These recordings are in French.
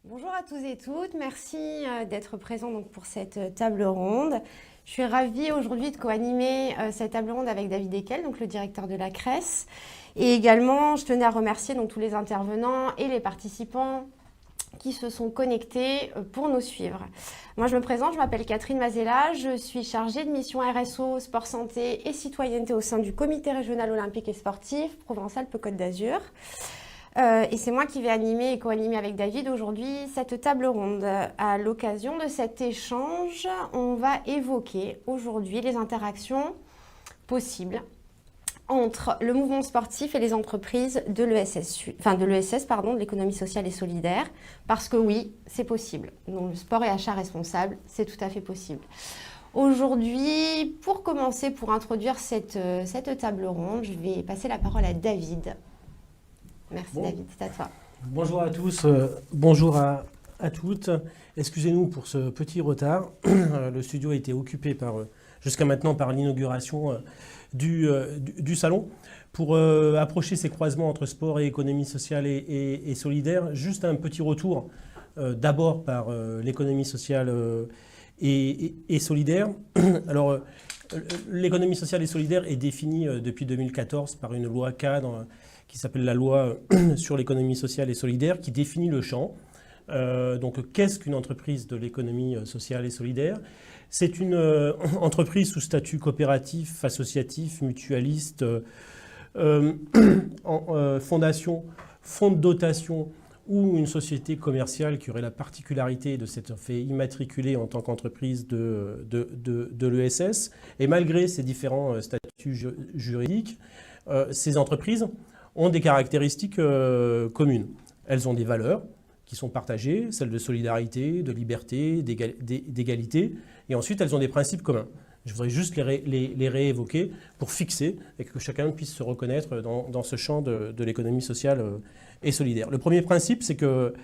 Bonjour à tous et toutes, merci d'être présents donc, pour cette table ronde. Je suis ravie aujourd'hui de co-animer cette table ronde avec David Ekel, donc le directeur de la CRES. Et également, je tenais à remercier donc, tous les intervenants et les participants qui se sont connectés pour nous suivre. Moi, je me présente, je m'appelle Catherine Mazella, je suis chargée de mission RSO, sport santé et citoyenneté au sein du Comité régional olympique et sportif Provence-Alpes-Côte d'Azur. Et c'est moi qui vais animer et co-animer avec David aujourd'hui cette table ronde. À l'occasion de cet échange, on va évoquer aujourd'hui les interactions possibles entre le mouvement sportif et les entreprises de l'ESS, de l'économie sociale et solidaire, parce que oui, c'est possible. Donc le sport et achat responsable, c'est tout à fait possible. Aujourd'hui, pour commencer, pour introduire cette table ronde, je vais passer la parole à David. Merci David, c'est à toi. Bonjour à tous, bonjour à toutes. Excusez-nous pour ce petit retard. Le studio a été occupé jusqu'à maintenant par l'inauguration du salon. Pour approcher ces croisements entre sport et économie sociale et solidaire, juste un petit retour d'abord par l'économie sociale et solidaire. Alors, l'économie sociale et solidaire est définie depuis 2014 par une loi cadre qui s'appelle la loi sur l'économie sociale et solidaire, qui définit le champ. Donc, qu'est-ce qu'une entreprise de l'économie sociale et solidaire? C'est une entreprise sous statut coopératif, associatif, mutualiste, fondation, fonds de dotation ou une société commerciale qui aurait la particularité de s'être fait immatriculer en tant qu'entreprise de l'ESS. Et malgré ces différents statuts juridiques, ces entreprises ont des caractéristiques communes. Elles ont des valeurs qui sont partagées, celles de solidarité, de liberté, d'égalité. Et ensuite, elles ont des principes communs. Je voudrais juste les réévoquer pour fixer et que chacun puisse se reconnaître dans ce champ de l'économie sociale et solidaire. Le premier principe, c'est que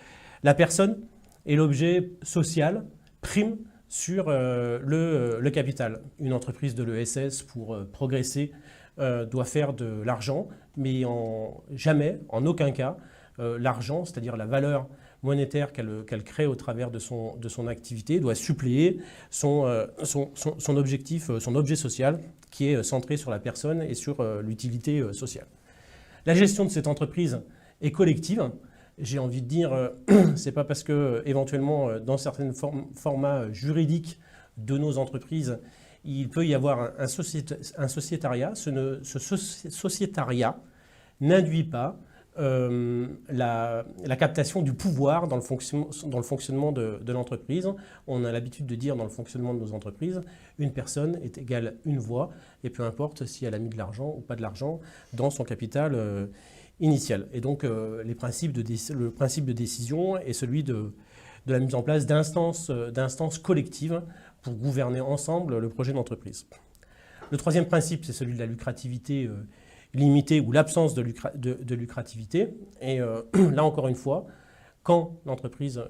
la personne et l'objet social priment sur le capital. Une entreprise de l'ESS, pour progresser, doit faire de l'argent, mais jamais, en aucun cas, l'argent, c'est-à-dire la valeur monétaire qu'elle crée au travers de son activité, doit suppléer son objectif, son objet social, qui est centré sur la personne et sur l'utilité sociale. La gestion de cette entreprise est collective. J'ai envie de dire, c'est pas parce que, éventuellement, dans certains formats juridiques de nos entreprises, il peut y avoir un sociétariat. Ce sociétariat n'induit pas la captation du pouvoir dans le fonctionnement de l'entreprise. On a l'habitude de dire dans le fonctionnement de nos entreprises, une personne est égale une voix, et peu importe si elle a mis de l'argent ou pas de l'argent dans son capital initial. Et donc le principe de décision est celui de la mise en place d'instances collectives pour gouverner ensemble le projet d'entreprise. Le troisième principe, c'est celui de la lucrativité limitée ou l'absence de lucrativité. Et là, encore une fois, quand l'entreprise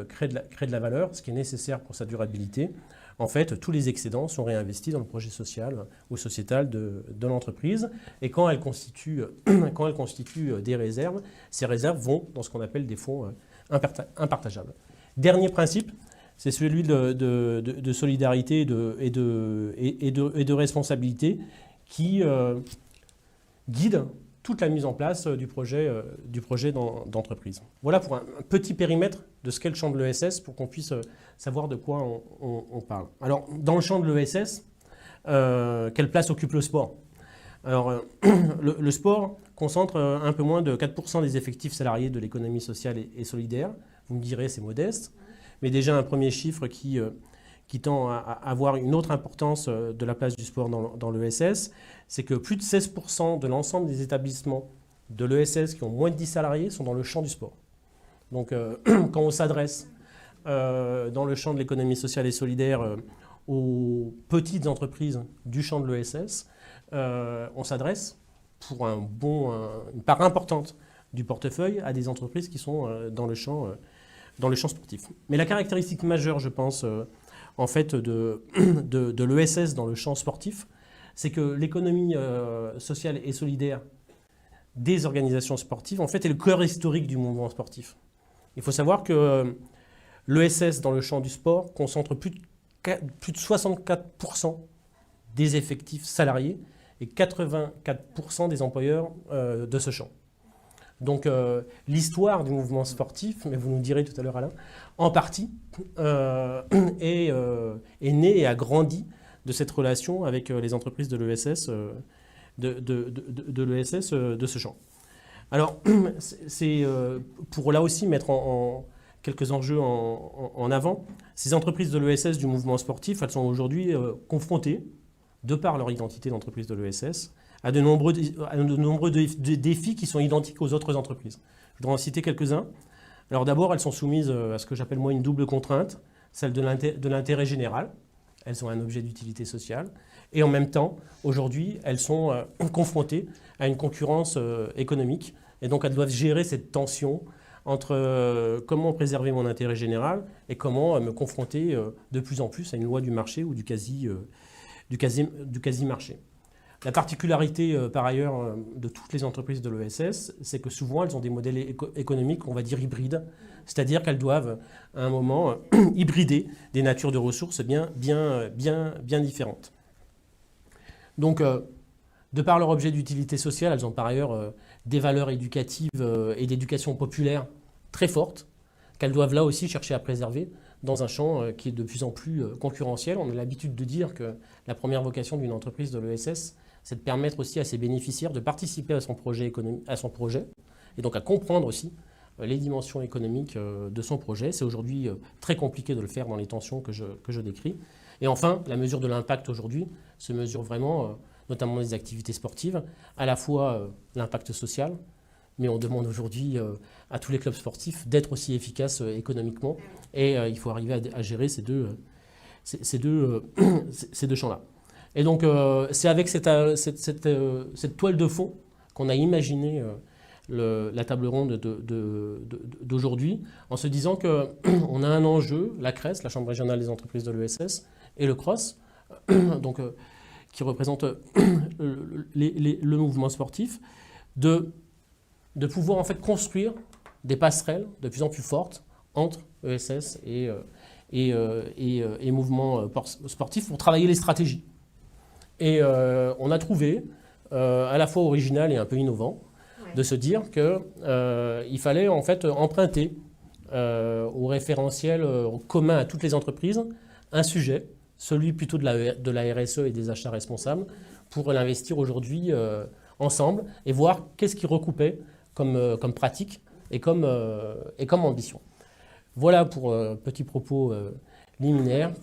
crée de la valeur, ce qui est nécessaire pour sa durabilité, en fait, tous les excédents sont réinvestis dans le projet social ou sociétal de l'entreprise. Et quand elle constitue des réserves, ces réserves vont dans ce qu'on appelle des fonds impartageables. Dernier principe, c'est celui de solidarité et de responsabilité qui guide toute la mise en place du projet d'entreprise. Voilà pour un petit périmètre de ce qu'est le champ de l'ESS pour qu'on puisse savoir de quoi on parle. Alors, dans le champ de l'ESS, quelle place occupe le sport? Alors, le sport concentre un peu moins de 4% des effectifs salariés de l'économie sociale et solidaire. Vous me direz, c'est modeste, mais déjà un premier chiffre qui tend à avoir une autre importance de la place du sport dans l'ESS, c'est que plus de 16% de l'ensemble des établissements de l'ESS qui ont moins de 10 salariés sont dans le champ du sport. Donc quand on s'adresse dans le champ de l'économie sociale et solidaire aux petites entreprises du champ de l'ESS, on s'adresse pour une part importante du portefeuille à des entreprises qui sont dans le champ sportif. Mais la caractéristique majeure, je pense, en fait, de l'ESS dans le champ sportif, c'est que l'économie sociale et solidaire des organisations sportives, en fait, est le cœur historique du mouvement sportif. Il faut savoir que l'ESS dans le champ du sport concentre plus de 64% des effectifs salariés et 84% des employeurs de ce champ. Donc l'histoire du mouvement sportif, mais vous nous direz tout à l'heure Alain, en partie est née et a grandi de cette relation avec les entreprises de l'ESS de ce champ. Alors c'est pour là aussi mettre en quelques enjeux en avant. Ces entreprises de l'ESS du mouvement sportif, elles sont aujourd'hui confrontées, de par leur identité d'entreprise de l'ESS, à de nombreux défis qui sont identiques aux autres entreprises. Je voudrais en citer quelques-uns. Alors d'abord, elles sont soumises à ce que j'appelle moi une double contrainte, celle de l'intérêt général. Elles ont un objet d'utilité sociale. Et en même temps, aujourd'hui, elles sont confrontées à une concurrence économique. Et donc, elles doivent gérer cette tension entre comment préserver mon intérêt général et comment me confronter de plus en plus à une loi du marché ou du quasi-marché. La particularité, par ailleurs, de toutes les entreprises de l'ESS, c'est que souvent, elles ont des modèles économiques, on va dire, hybrides. C'est-à-dire qu'elles doivent, à un moment, hybrider des natures de ressources bien différentes. Donc, de par leur objet d'utilité sociale, elles ont par ailleurs des valeurs éducatives et d'éducation populaire très fortes, qu'elles doivent là aussi chercher à préserver dans un champ qui est de plus en plus concurrentiel. On a l'habitude de dire que la première vocation d'une entreprise de l'ESS, c'est de permettre aussi à ses bénéficiaires de participer à son projet, et donc à comprendre aussi les dimensions économiques de son projet. C'est aujourd'hui très compliqué de le faire dans les tensions que je décris. Et enfin, la mesure de l'impact aujourd'hui se mesure vraiment, notamment dans les activités sportives, à la fois l'impact social, mais on demande aujourd'hui à tous les clubs sportifs d'être aussi efficaces économiquement, et il faut arriver à gérer ces deux champs-là. Et donc, c'est avec cette toile de fond qu'on a imaginé la table ronde d'aujourd'hui, en se disant qu'on a un enjeu, la CRES, la Chambre régionale des entreprises de l'ESS, et le CROSS, donc, qui représente le mouvement sportif, de pouvoir en fait construire des passerelles de plus en plus fortes entre ESS et mouvement sportif pour travailler les stratégies. Et on a trouvé, à la fois original et un peu innovant, de se dire qu'il fallait en fait emprunter au référentiel commun à toutes les entreprises un sujet, celui plutôt de la RSE et des achats responsables, pour l'investir aujourd'hui ensemble et voir qu'est-ce qui recoupait comme pratique et comme ambition. Voilà pour petit propos liminaire.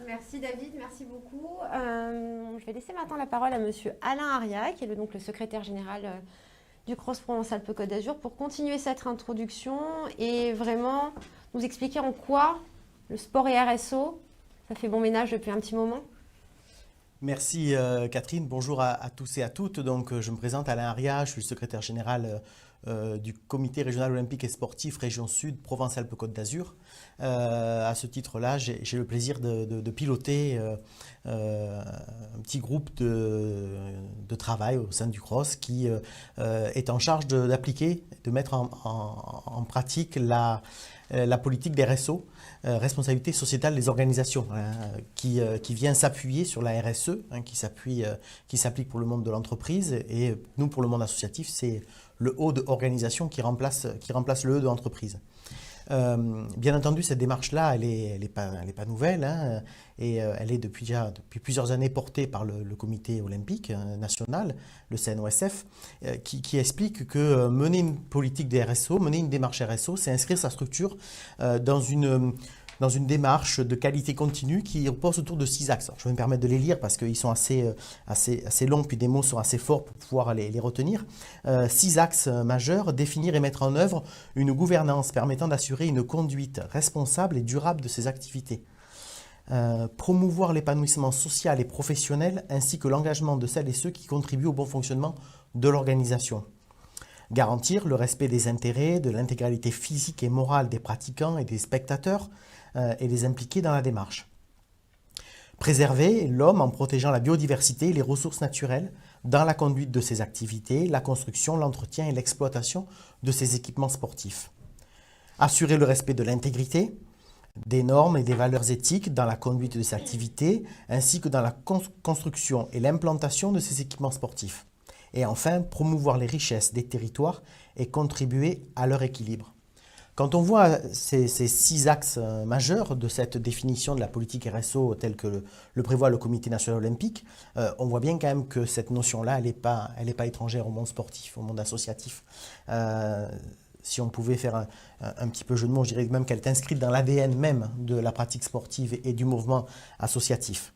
Merci David, merci beaucoup. Je vais laisser maintenant la parole à monsieur Alain Aria, qui est donc le secrétaire général du CROSS Provence-Alpes-Côte d'Azur, pour continuer cette introduction et vraiment nous expliquer en quoi le sport et RSO, ça fait bon ménage depuis un petit moment. Merci Catherine, bonjour à tous et à toutes. Donc, je me présente Alain Aria, je suis le secrétaire général du comité régional olympique et sportif Région Sud Provence-Alpes-Côte d'Azur. À ce titre-là, j'ai le plaisir de piloter un petit groupe de travail au sein du CROSS qui est en charge d'appliquer, de mettre en pratique la politique des RSO, responsabilité sociétale des organisations, qui vient s'appuyer sur la RSE, qui s'applique pour le monde de l'entreprise, et nous, pour le monde associatif, c'est le O de organisation qui remplace le E de entreprise. Bien entendu, cette démarche-là, elle est pas nouvelle, et elle est depuis plusieurs années portée par le comité olympique national, le CNOSF, qui explique que mener une politique des RSO, mener une démarche RSO, c'est inscrire sa structure dans une démarche de qualité continue qui repose autour de 6 axes. Alors, je vais me permettre de les lire parce qu'ils sont assez longs, puis des mots sont assez forts pour pouvoir les retenir. 6 axes majeurs: définir et mettre en œuvre une gouvernance permettant d'assurer une conduite responsable et durable de ces activités. Promouvoir l'épanouissement social et professionnel ainsi que l'engagement de celles et ceux qui contribuent au bon fonctionnement de l'organisation. Garantir le respect des intérêts, de l'intégralité physique et morale des pratiquants et des spectateurs, et les impliquer dans la démarche. Préserver l'homme en protégeant la biodiversité et les ressources naturelles dans la conduite de ses activités, la construction, l'entretien et l'exploitation de ses équipements sportifs. assurer le respect de l'intégrité, des normes et des valeurs éthiques dans la conduite de ces activités, ainsi que dans la construction et l'implantation de ces équipements sportifs. Et enfin, promouvoir les richesses des territoires et contribuer à leur équilibre. Quand on voit ces 6 axes majeurs de cette définition de la politique RSO telle que le prévoit le Comité national olympique, on voit bien quand même que cette notion-là, elle n'est pas étrangère au monde sportif, au monde associatif. Si on pouvait faire un petit peu jeu de mots, je dirais même qu'elle est inscrite dans l'ADN même de la pratique sportive et du mouvement associatif.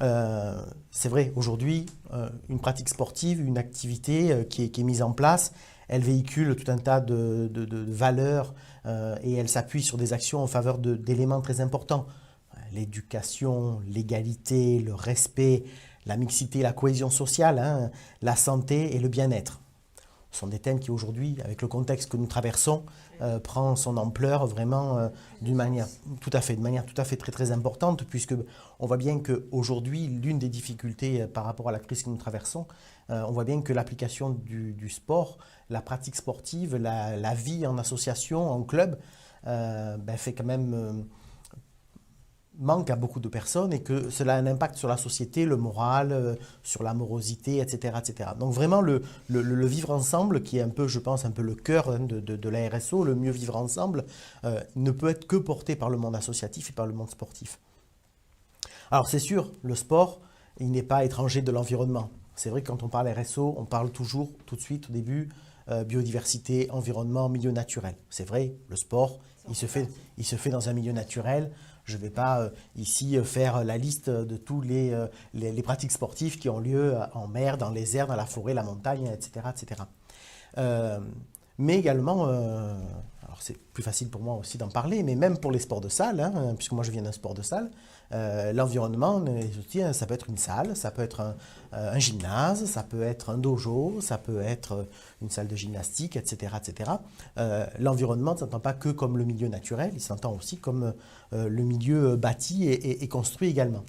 C'est vrai, aujourd'hui, une pratique sportive, une activité qui est mise en place, elle véhicule tout un tas de valeurs et elle s'appuie sur des actions en faveur d'éléments très importants. L'éducation, l'égalité, le respect, la mixité, la cohésion sociale, hein, la santé et le bien-être. Ce sont des thèmes qui aujourd'hui, avec le contexte que nous traversons, prend son ampleur vraiment de manière tout à fait très importante, puisque on voit bien qu'aujourd'hui, l'une des difficultés par rapport à la crise que nous traversons, on voit bien que l'application du sport, la pratique sportive, la vie en association, en club, fait quand même manque à beaucoup de personnes et que cela a un impact sur la société, le moral, sur la morosité, etc., etc. Donc vraiment le vivre ensemble, qui est un peu, je pense, un peu le cœur de la RSO, le mieux vivre ensemble, ne peut être que porté par le monde associatif et par le monde sportif. Alors c'est sûr, le sport, il n'est pas étranger de l'environnement. C'est vrai que quand on parle RSO, on parle toujours, tout de suite, au début, biodiversité, environnement, milieu naturel. C'est vrai, le sport, il se fait dans un milieu naturel. Je ne vais pas ici faire la liste de tous les pratiques sportives qui ont lieu en mer, dans les airs, dans la forêt, la montagne, etc. etc. Mais également, alors c'est plus facile pour moi aussi d'en parler, mais même pour les sports de salle, hein, puisque moi je viens d'un sport de salle, l'environnement, ça peut être une salle, ça peut être un gymnase, ça peut être un dojo, ça peut être une salle de gymnastique, etc. etc. L'environnement ne s'entend pas que comme le milieu naturel, il s'entend aussi comme le milieu bâti et construit également.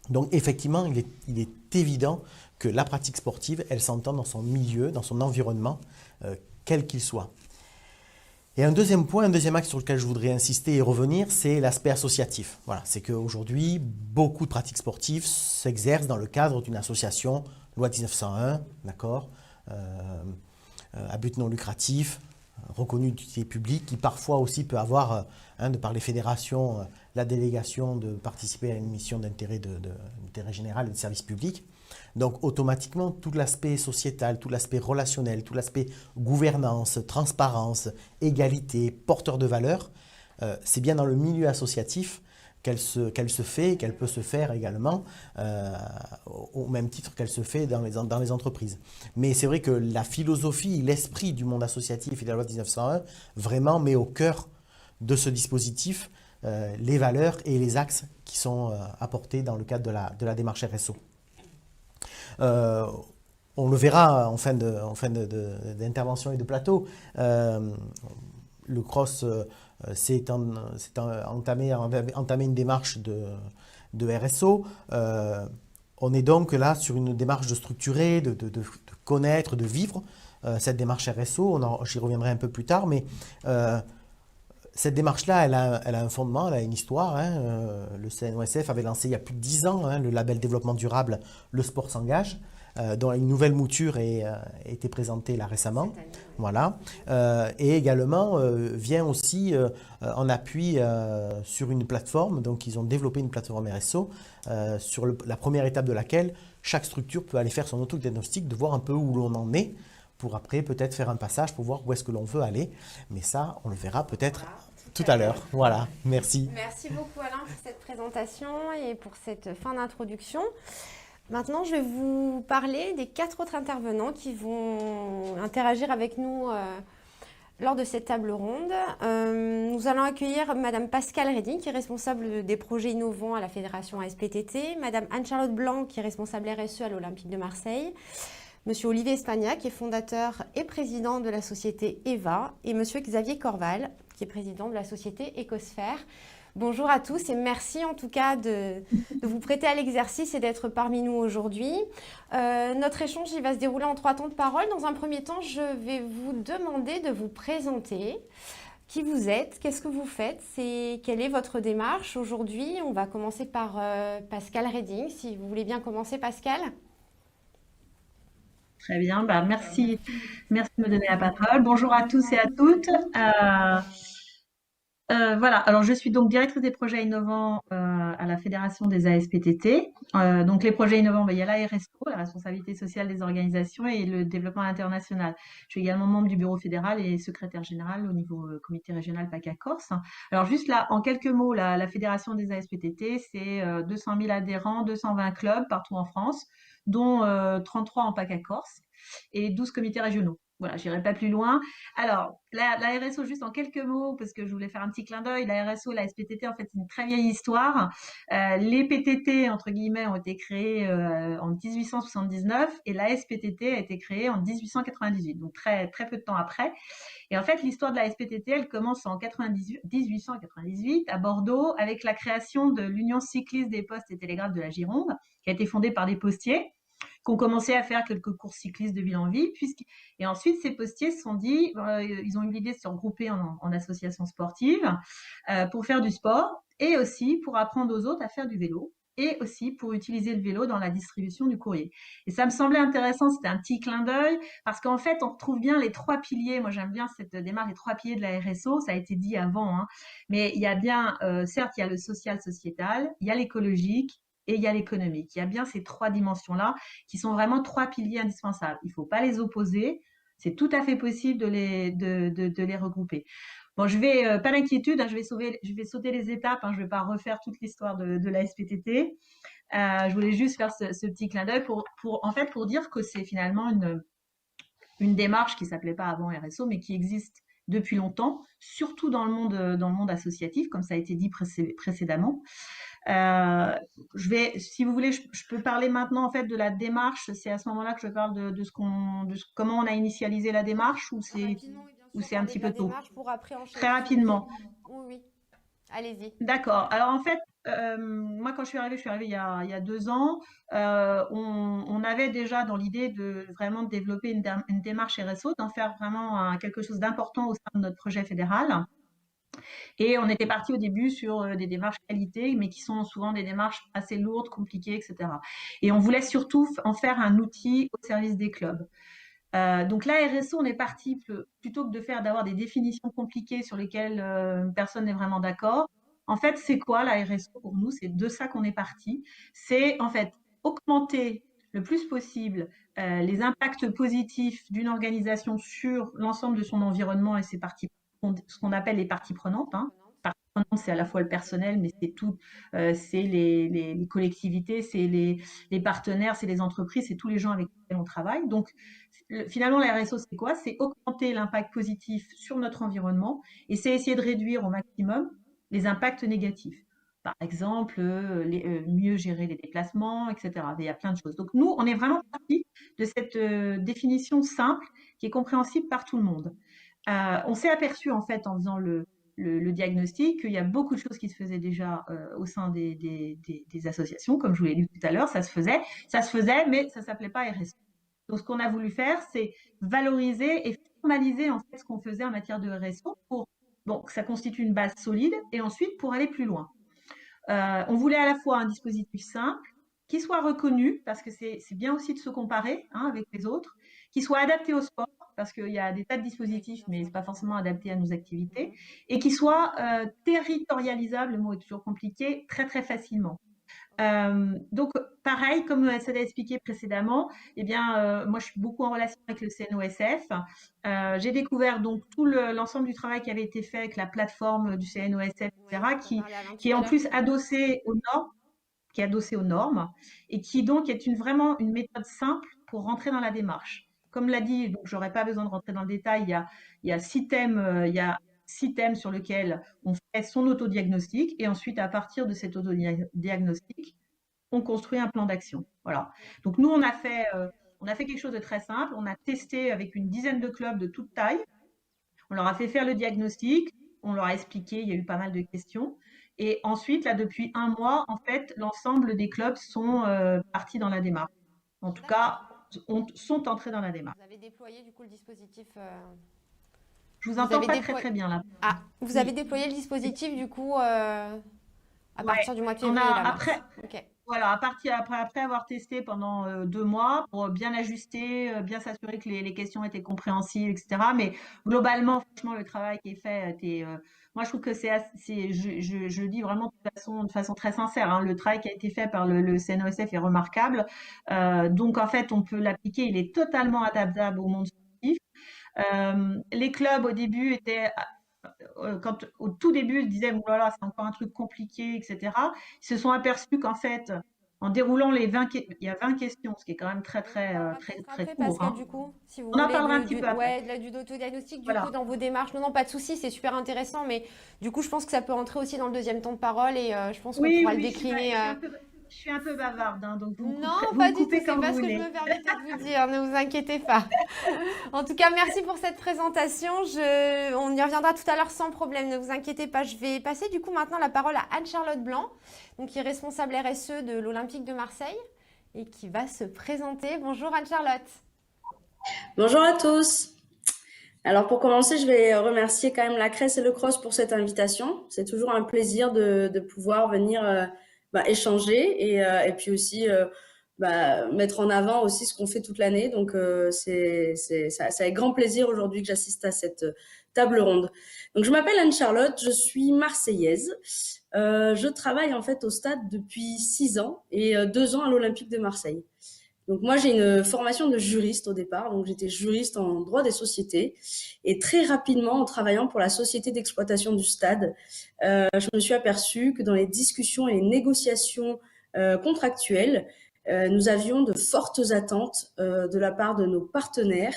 Donc effectivement, il est évident que la pratique sportive, elle s'entend dans son milieu, dans son environnement, quel qu'il soit. Et un deuxième point, un deuxième axe sur lequel je voudrais insister et revenir, c'est l'aspect associatif. Voilà, c'est qu'aujourd'hui, beaucoup de pratiques sportives s'exercent dans le cadre d'une association, loi 1901, d'accord, à but non lucratif, reconnue d'utilité publique, qui parfois aussi peut avoir, de par les fédérations, la délégation de participer à une mission d'intérêt général et de service public. Donc automatiquement, tout l'aspect sociétal, tout l'aspect relationnel, tout l'aspect gouvernance, transparence, égalité, porteur de valeurs, c'est bien dans le milieu associatif qu'elle se fait, qu'elle peut se faire également, au même titre qu'elle se fait dans les entreprises. Mais c'est vrai que la philosophie, l'esprit du monde associatif et de la loi 1901 vraiment met au cœur de ce dispositif les valeurs et les axes qui sont apportés dans le cadre de la démarche RSO. On le verra en fin d'intervention et de plateau. Le CROSS s'est entamé une démarche de RSO. On est donc là sur une démarche de structurer, de connaître, de vivre cette démarche RSO. J'y reviendrai un peu plus tard, mais cette démarche-là, elle a un fondement, elle a une histoire. Le CNOSF avait lancé il y a plus de 10 ans le label développement durable Le Sport s'engage, dont une nouvelle mouture a été présentée là récemment. Voilà. Et également vient aussi en appui sur une plateforme. Donc ils ont développé une plateforme RSO sur la première étape de laquelle chaque structure peut aller faire son autodiagnostic, de voir un peu où l'on en est, pour après peut-être faire un passage pour voir où est-ce que l'on veut aller. Mais ça, on le verra peut-être tout à l'heure. Voilà, merci. Merci beaucoup Alain pour cette présentation et pour cette fin d'introduction. Maintenant, je vais vous parler des 4 autres intervenants qui vont interagir avec nous lors de cette table ronde. Nous allons accueillir Madame Pascale Reding, qui est responsable des projets innovants à la Fédération ASPTT, Madame Anne-Charlotte Blanc, qui est responsable RSE à l'Olympique de Marseille, Monsieur Olivier Espagnac, qui est fondateur et président de la société EVA, et Monsieur Xavier Corval, qui est président de la société Ecosphère. Bonjour à tous et merci en tout cas de vous prêter à l'exercice et d'être parmi nous aujourd'hui. Notre échange il va se dérouler en 3 temps de parole. Dans un premier temps, je vais vous demander de vous présenter. qui vous êtes, qu'est-ce que vous faites, quelle est votre démarche aujourd'hui. On va commencer par Pascal Reding, si vous voulez bien commencer, Pascal. Très bien, bah, merci de me donner la parole. Bonjour à tous et à toutes. Voilà, alors je suis donc directrice des projets innovants à la Fédération des ASPTT. Donc les projets innovants, bah, il y a la RSO, la responsabilité sociale des organisations, et le développement international. Je suis également membre du bureau fédéral et secrétaire général au niveau comité régional PACA Corse. Alors juste là, en quelques mots, la Fédération des ASPTT, c'est 200 000 adhérents, 220 clubs partout en France, dont 33 en PACA Corse et 12 comités régionaux. Voilà, j'irai pas plus loin. Alors, la RSO, juste en quelques mots, parce que je voulais faire un petit clin d'œil, la RSO, la SPTT, en fait, c'est une très vieille histoire. Les PTT, entre guillemets, ont été créés en 1879 et la SPTT a été créée en 1898, donc très, très peu de temps après. Et en fait, l'histoire de la SPTT, elle commence en 1898 à Bordeaux avec la création de l'Union cycliste des postes et télégraphes de la Gironde, qui a été fondée par des postiers qui ont commencé à faire quelques courses cyclistes de ville en ville. Et ensuite, ces postiers se sont dit, ils ont eu l'idée de se regrouper en associations sportives pour faire du sport et aussi pour apprendre aux autres à faire du vélo et aussi pour utiliser le vélo dans la distribution du courrier. Et ça me semblait intéressant, c'était un petit clin d'œil, parce qu'en fait, on retrouve bien les trois piliers. Moi, j'aime bien cette démarche, les trois piliers de la RSO, ça a été dit avant, hein, mais il y a bien, certes, il y a le social-sociétal, il y a l'écologique, et il y a l'économique. Il y a bien ces trois dimensions-là qui sont vraiment trois piliers indispensables. Il ne faut pas les opposer. C'est tout à fait possible de les regrouper. Bon, pas d'inquiétude, hein, je vais sauter les étapes, hein, je ne vais pas refaire toute l'histoire de la SPTT. Je voulais juste faire ce petit clin d'œil en fait, pour dire que c'est finalement une démarche qui ne s'appelait pas avant RSO, mais qui existe depuis longtemps, surtout dans le monde associatif, comme ça a été dit précédemment. Si vous voulez, je peux parler maintenant en fait de la démarche. C'est à ce moment-là que je parle comment on a initialisé la démarche, Rapidement, oui, bien ou sûr, c'est un parler petit de la peu tôt. démarche pour après Très enchaîner sur les rapidement. étapes. Oui, oui, allez-y. D'accord. Alors en fait, moi quand je suis arrivée il y a 2 ans. On avait déjà dans l'idée de vraiment développer une démarche RSO, d'en faire vraiment quelque chose d'important au sein de notre projet fédéral. Et on était parti au début sur des démarches qualité, mais qui sont souvent des démarches assez lourdes, compliquées, etc. Et on voulait surtout en faire un outil au service des clubs. Donc là, RSO, on est parti plutôt que d'avoir des définitions compliquées sur lesquelles personne n'est vraiment d'accord. En fait, c'est quoi la RSO pour nous? C'est de ça qu'on est parti. C'est en fait augmenter le plus possible les impacts positifs d'une organisation sur l'ensemble de son environnement et ce qu'on appelle les parties prenantes, hein. Parties prenantes, c'est à la fois le personnel, mais c'est tout, c'est les collectivités, c'est les partenaires, c'est les entreprises, c'est tous les gens avec lesquels on travaille. Donc, finalement, la RSO, c'est quoi? C'est augmenter l'impact positif sur notre environnement et c'est essayer de réduire au maximum les impacts négatifs. Par exemple, mieux gérer les déplacements, etc. Il y a plein de choses. Donc, nous, on est vraiment parti de cette définition simple qui est compréhensible par tout le monde. On s'est aperçu, en fait, en faisant le diagnostic, qu'il y a beaucoup de choses qui se faisaient déjà au sein des associations, comme je vous l'ai dit tout à l'heure, ça se faisait, mais ça ne s'appelait pas RSO. Donc, ce qu'on a voulu faire, c'est valoriser et formaliser en fait ce qu'on faisait en matière de RSO pour que ça constitue une base solide et ensuite pour aller plus loin. On voulait à la fois un dispositif simple, qui soit reconnu, parce que c'est bien aussi de se comparer, hein, avec les autres, qui soit adapté au sport, parce qu'il y a des tas de dispositifs, mais ce n'est pas forcément adapté à nos activités, et qui soit territorialisable, le mot est toujours compliqué, très très facilement. Donc, pareil, comme ça l'a expliqué précédemment, eh bien, moi, je suis beaucoup en relation avec le CNOSF. J'ai découvert donc tout l'ensemble du travail qui avait été fait avec la plateforme du CNOSF, etc., qui est en plus adossée aux normes, et qui donc est vraiment une méthode simple pour rentrer dans la démarche. Comme l'a dit, donc j'aurais pas besoin de rentrer dans le détail, il y a 6 thèmes, sur lesquels on fait son autodiagnostic et ensuite à partir de cet autodiagnostic, on construit un plan d'action. Voilà. Donc nous on a fait quelque chose de très simple. On a testé avec une dizaine de clubs de toute taille. On leur a fait faire le diagnostic. On leur a expliqué. Il y a eu pas mal de questions. Et ensuite, là, depuis 1 mois, en fait, l'ensemble des clubs sont partis dans la démarche. En tout cas, sont entrés dans la démarche. Vous avez déployé du coup le dispositif. Je vous Vous entends avez pas très déployé... très bien là. Ah, vous avez Oui. déployé le dispositif du coup à Ouais. partir du mois de On février, a là, après. mars. Ok. Voilà, après avoir testé pendant 2 mois pour bien ajuster, bien s'assurer que les questions étaient compréhensibles, etc. Mais globalement, franchement, le travail qui est fait, moi je trouve que je le dis vraiment de façon très sincère, hein, le travail qui a été fait par le CNOSF est remarquable. Donc en fait, on peut l'appliquer, il est totalement adaptable au monde sportif. Les clubs au début étaient quand au tout début, ils disaient, oh là là, c'est encore un truc compliqué, etc. Ils se sont aperçus qu'en fait, en déroulant il y a 20 questions, ce qui est quand même très, On en très, parlera très, peut-être très après, court, Pascal, hein. du coup, si vous On en voulez, parlera un petit peu après. ouais, du d'autodiagnostic, du coup, Voilà. dans vos démarches. Non, non, pas de souci, c'est super intéressant, mais du coup, je pense que ça peut rentrer aussi dans le deuxième temps de parole et je pense qu'on Oui, pourra le oui, décliner. je suis un peu bavarde, hein, donc Non, vous pas me du tout, coupez c'est quand pas vous ce que je voulez. me permettais de vous dire, ne vous inquiétez pas. En tout cas, merci pour cette présentation. On y reviendra tout à l'heure sans problème, ne vous inquiétez pas. Je vais passer du coup maintenant la parole à Anne-Charlotte Blanc, donc, qui est responsable RSE de l'Olympique de Marseille et qui va se présenter. Bonjour Anne-Charlotte. Bonjour à tous. Alors pour commencer, je vais remercier quand même la Cress et le Cross pour cette invitation. C'est toujours un plaisir de pouvoir venir échanger et puis aussi mettre en avant aussi ce qu'on fait toute l'année. Donc c'est avec grand plaisir aujourd'hui que j'assiste à cette table ronde. Donc je m'appelle Anne-Charlotte, je suis marseillaise. Je travaille en fait au stade depuis 6 ans et 2 ans à l'Olympique de Marseille. Donc moi, j'ai une formation de juriste au départ, donc j'étais juriste en droit des sociétés. Et très rapidement, en travaillant pour la société d'exploitation du stade, je me suis aperçue que dans les discussions et les négociations contractuelles, nous avions de fortes attentes de la part de nos partenaires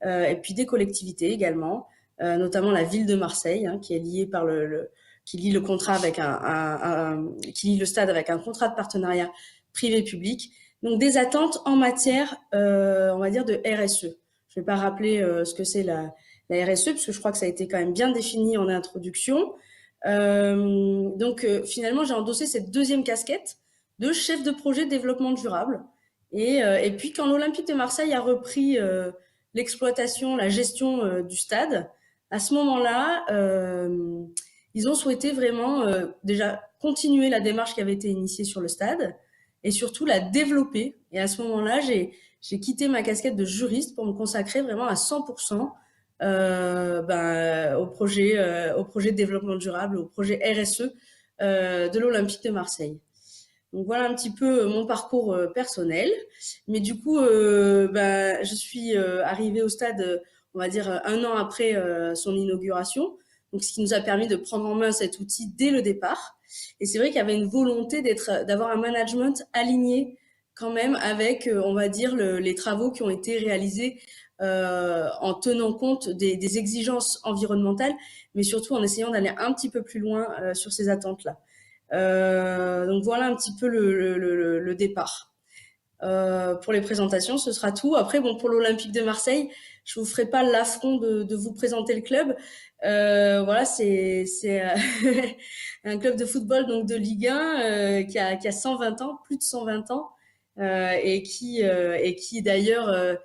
et puis des collectivités également, notamment la ville de Marseille, hein, qui est liée par qui lie le contrat avec qui lie le stade avec un contrat de partenariat privé-public. Donc des attentes en matière, on va dire, de RSE. Je ne vais pas rappeler ce que c'est la RSE, parce que je crois que ça a été quand même bien défini en introduction. Finalement, j'ai endossé cette deuxième casquette de chef de projet de développement durable. Et puis quand l'Olympique de Marseille a repris l'exploitation, la gestion du stade, à ce moment-là, ils ont souhaité vraiment déjà continuer la démarche qui avait été initiée sur le stade, et surtout la développer. Et à ce moment-là, j'ai quitté ma casquette de juriste pour me consacrer vraiment à 100% au projet de développement durable, au projet RSE de l'Olympique de Marseille. Donc voilà un petit peu mon parcours personnel. Mais du coup, je suis arrivée au stade, on va dire, 1 an après son inauguration. Donc ce qui nous a permis de prendre en main cet outil dès le départ. Et c'est vrai qu'il y avait une volonté d'avoir un management aligné quand même avec, on va dire, les travaux qui ont été réalisés en tenant compte des exigences environnementales, mais surtout en essayant d'aller un petit peu plus loin sur ces attentes-là. Donc voilà un petit peu le départ. Pour les présentations, ce sera tout. Après, bon, pour l'Olympique de Marseille, je vous ferai pas l'affront de vous présenter le club. Voilà, c'est un club de football donc de Ligue 1 qui a 120 ans, plus de 120 ans, et qui d'ailleurs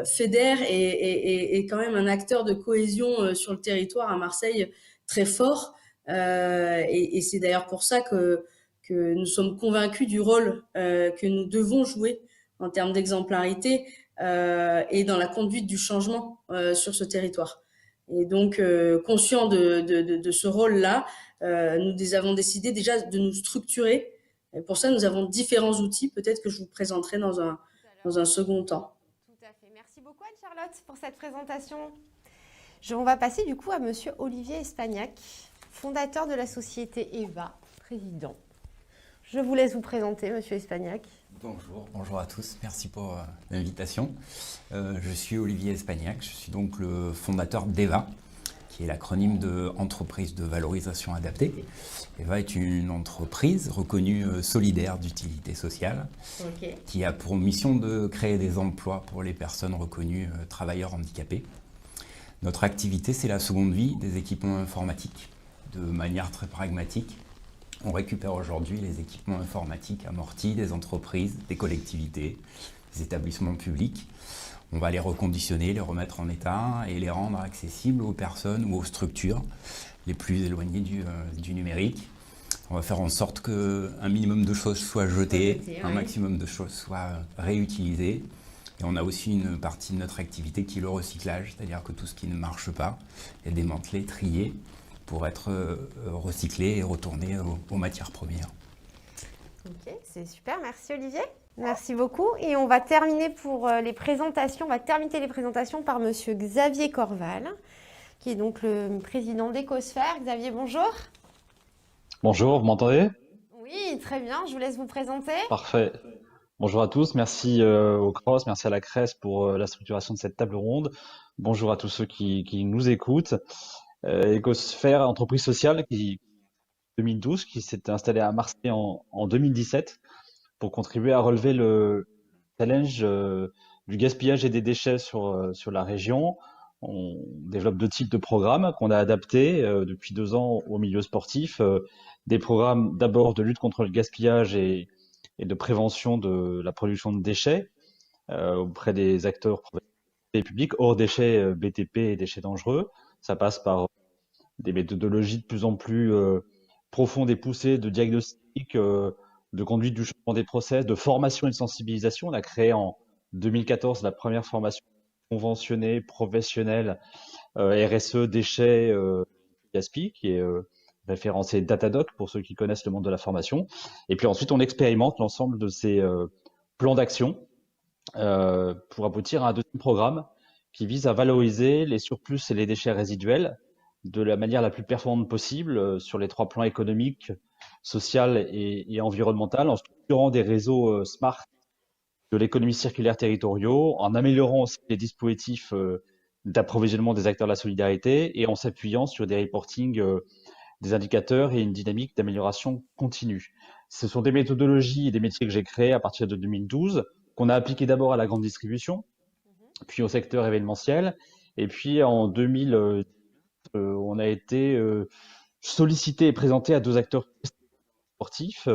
fédère et quand même un acteur de cohésion sur le territoire à Marseille très fort. Et c'est d'ailleurs pour ça que nous sommes convaincus du rôle que nous devons jouer en termes d'exemplarité et dans la conduite du changement sur ce territoire. Et donc, conscients de ce rôle-là, nous avons décidé déjà de nous structurer. Et pour ça, nous avons différents outils, peut-être que je vous présenterai dans un second temps. Tout à fait. Merci beaucoup Anne-Charlotte pour cette présentation. On va passer du coup à Monsieur Olivier Espagnac, fondateur de la société EVA, président. Je vous laisse vous présenter, Monsieur Espagnac. Bonjour à tous, merci pour l'invitation. Je suis Olivier Espagnac, je suis donc le fondateur d'EVA, qui est l'acronyme de Entreprise de valorisation adaptée. EVA est une entreprise reconnue solidaire d'utilité sociale, qui a pour mission de créer des emplois pour les personnes reconnues travailleurs handicapés. Notre activité, c'est la seconde vie des équipements informatiques, de manière très pragmatique. On récupère aujourd'hui les équipements informatiques amortis des entreprises, des collectivités, des établissements publics. On va les reconditionner, les remettre en état et les rendre accessibles aux personnes ou aux structures les plus éloignées du numérique. On va faire en sorte qu'un minimum de choses soient jetées, un maximum de choses soient réutilisées. Et on a aussi une partie de notre activité qui est le recyclage, c'est-à-dire que tout ce qui ne marche pas est démantelé, trié pour être recyclé et retourné aux matières premières. Ok, c'est super, merci Olivier. Merci beaucoup. Et on va terminer pour les présentations. On va terminer les présentations par Monsieur Xavier Corval, qui est donc le président d'Ecosphère. Xavier, bonjour. Bonjour, vous m'entendez? Oui, très bien. Je vous laisse vous présenter. Parfait. Bonjour à tous, merci au CROSS, merci à la CRES pour la structuration de cette table ronde. Bonjour à tous ceux qui nous écoutent. Ecosphère, entreprise sociale qui 2012, qui s'est installée à Marseille en 2017 pour contribuer à relever le challenge du gaspillage et des déchets sur la région. On développe 2 types de programmes qu'on a adaptés depuis 2 ans au milieu sportif. Des programmes d'abord de lutte contre le gaspillage et de prévention de la production de déchets auprès des acteurs et publics, hors déchets BTP et déchets dangereux. Ça passe par des méthodologies de plus en plus profondes et poussées de diagnostic, de conduite du changement des process, de formation et de sensibilisation. On a créé en 2014 la première formation conventionnée, professionnelle, RSE, déchets, GASPI, qui est référencé Datadoc pour ceux qui connaissent le monde de la formation. Et puis ensuite, on expérimente l'ensemble de ces plans d'action pour aboutir à un 2e programme qui vise à valoriser les surplus et les déchets résiduels de la manière la plus performante possible sur les 3 plans économiques, social et environnemental, en structurant des réseaux smart de l'économie circulaire territoriaux, en améliorant aussi les dispositifs d'approvisionnement des acteurs de la solidarité et en s'appuyant sur des reportings, des indicateurs et une dynamique d'amélioration continue. Ce sont des méthodologies et des métiers que j'ai créés à partir de 2012, qu'on a appliqués d'abord à la grande distribution, puis au secteur événementiel, et puis en 2000, on a été sollicité et présenté à 2 acteurs sportifs,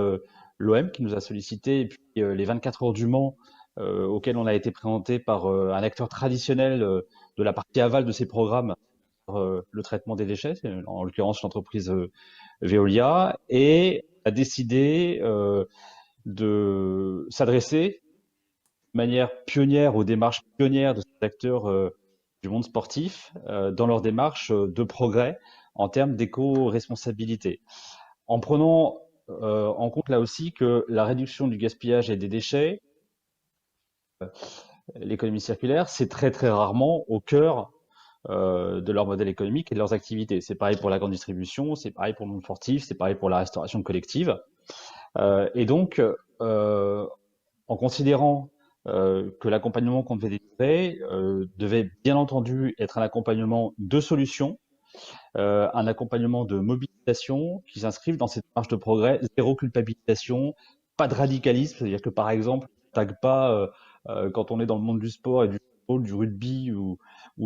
l'OM qui nous a sollicité, et puis les 24 heures du Mans, auquel on a été présenté par un acteur traditionnel de la partie aval de ces programmes, le traitement des déchets, en l'occurrence l'entreprise Veolia, et a décidé de s'adresser de manière pionnière aux démarches pionnières de ces acteurs du monde sportif dans leur démarche de progrès en termes d'éco-responsabilité. En prenant en compte là aussi que la réduction du gaspillage et des déchets, l'économie circulaire, c'est très très rarement au cœur de leur modèle économique et de leurs activités. C'est pareil pour la grande distribution, c'est pareil pour le monde sportif, c'est pareil pour la restauration collective. Et donc, en considérant que l'accompagnement qu'on devait délivrer devait bien entendu être un accompagnement de solutions, un accompagnement de mobilisation qui s'inscrivent dans cette marche de progrès, zéro culpabilisation, pas de radicalisme, c'est-à-dire que par exemple, on ne tague pas quand on est dans le monde du sport et du football, du rugby ou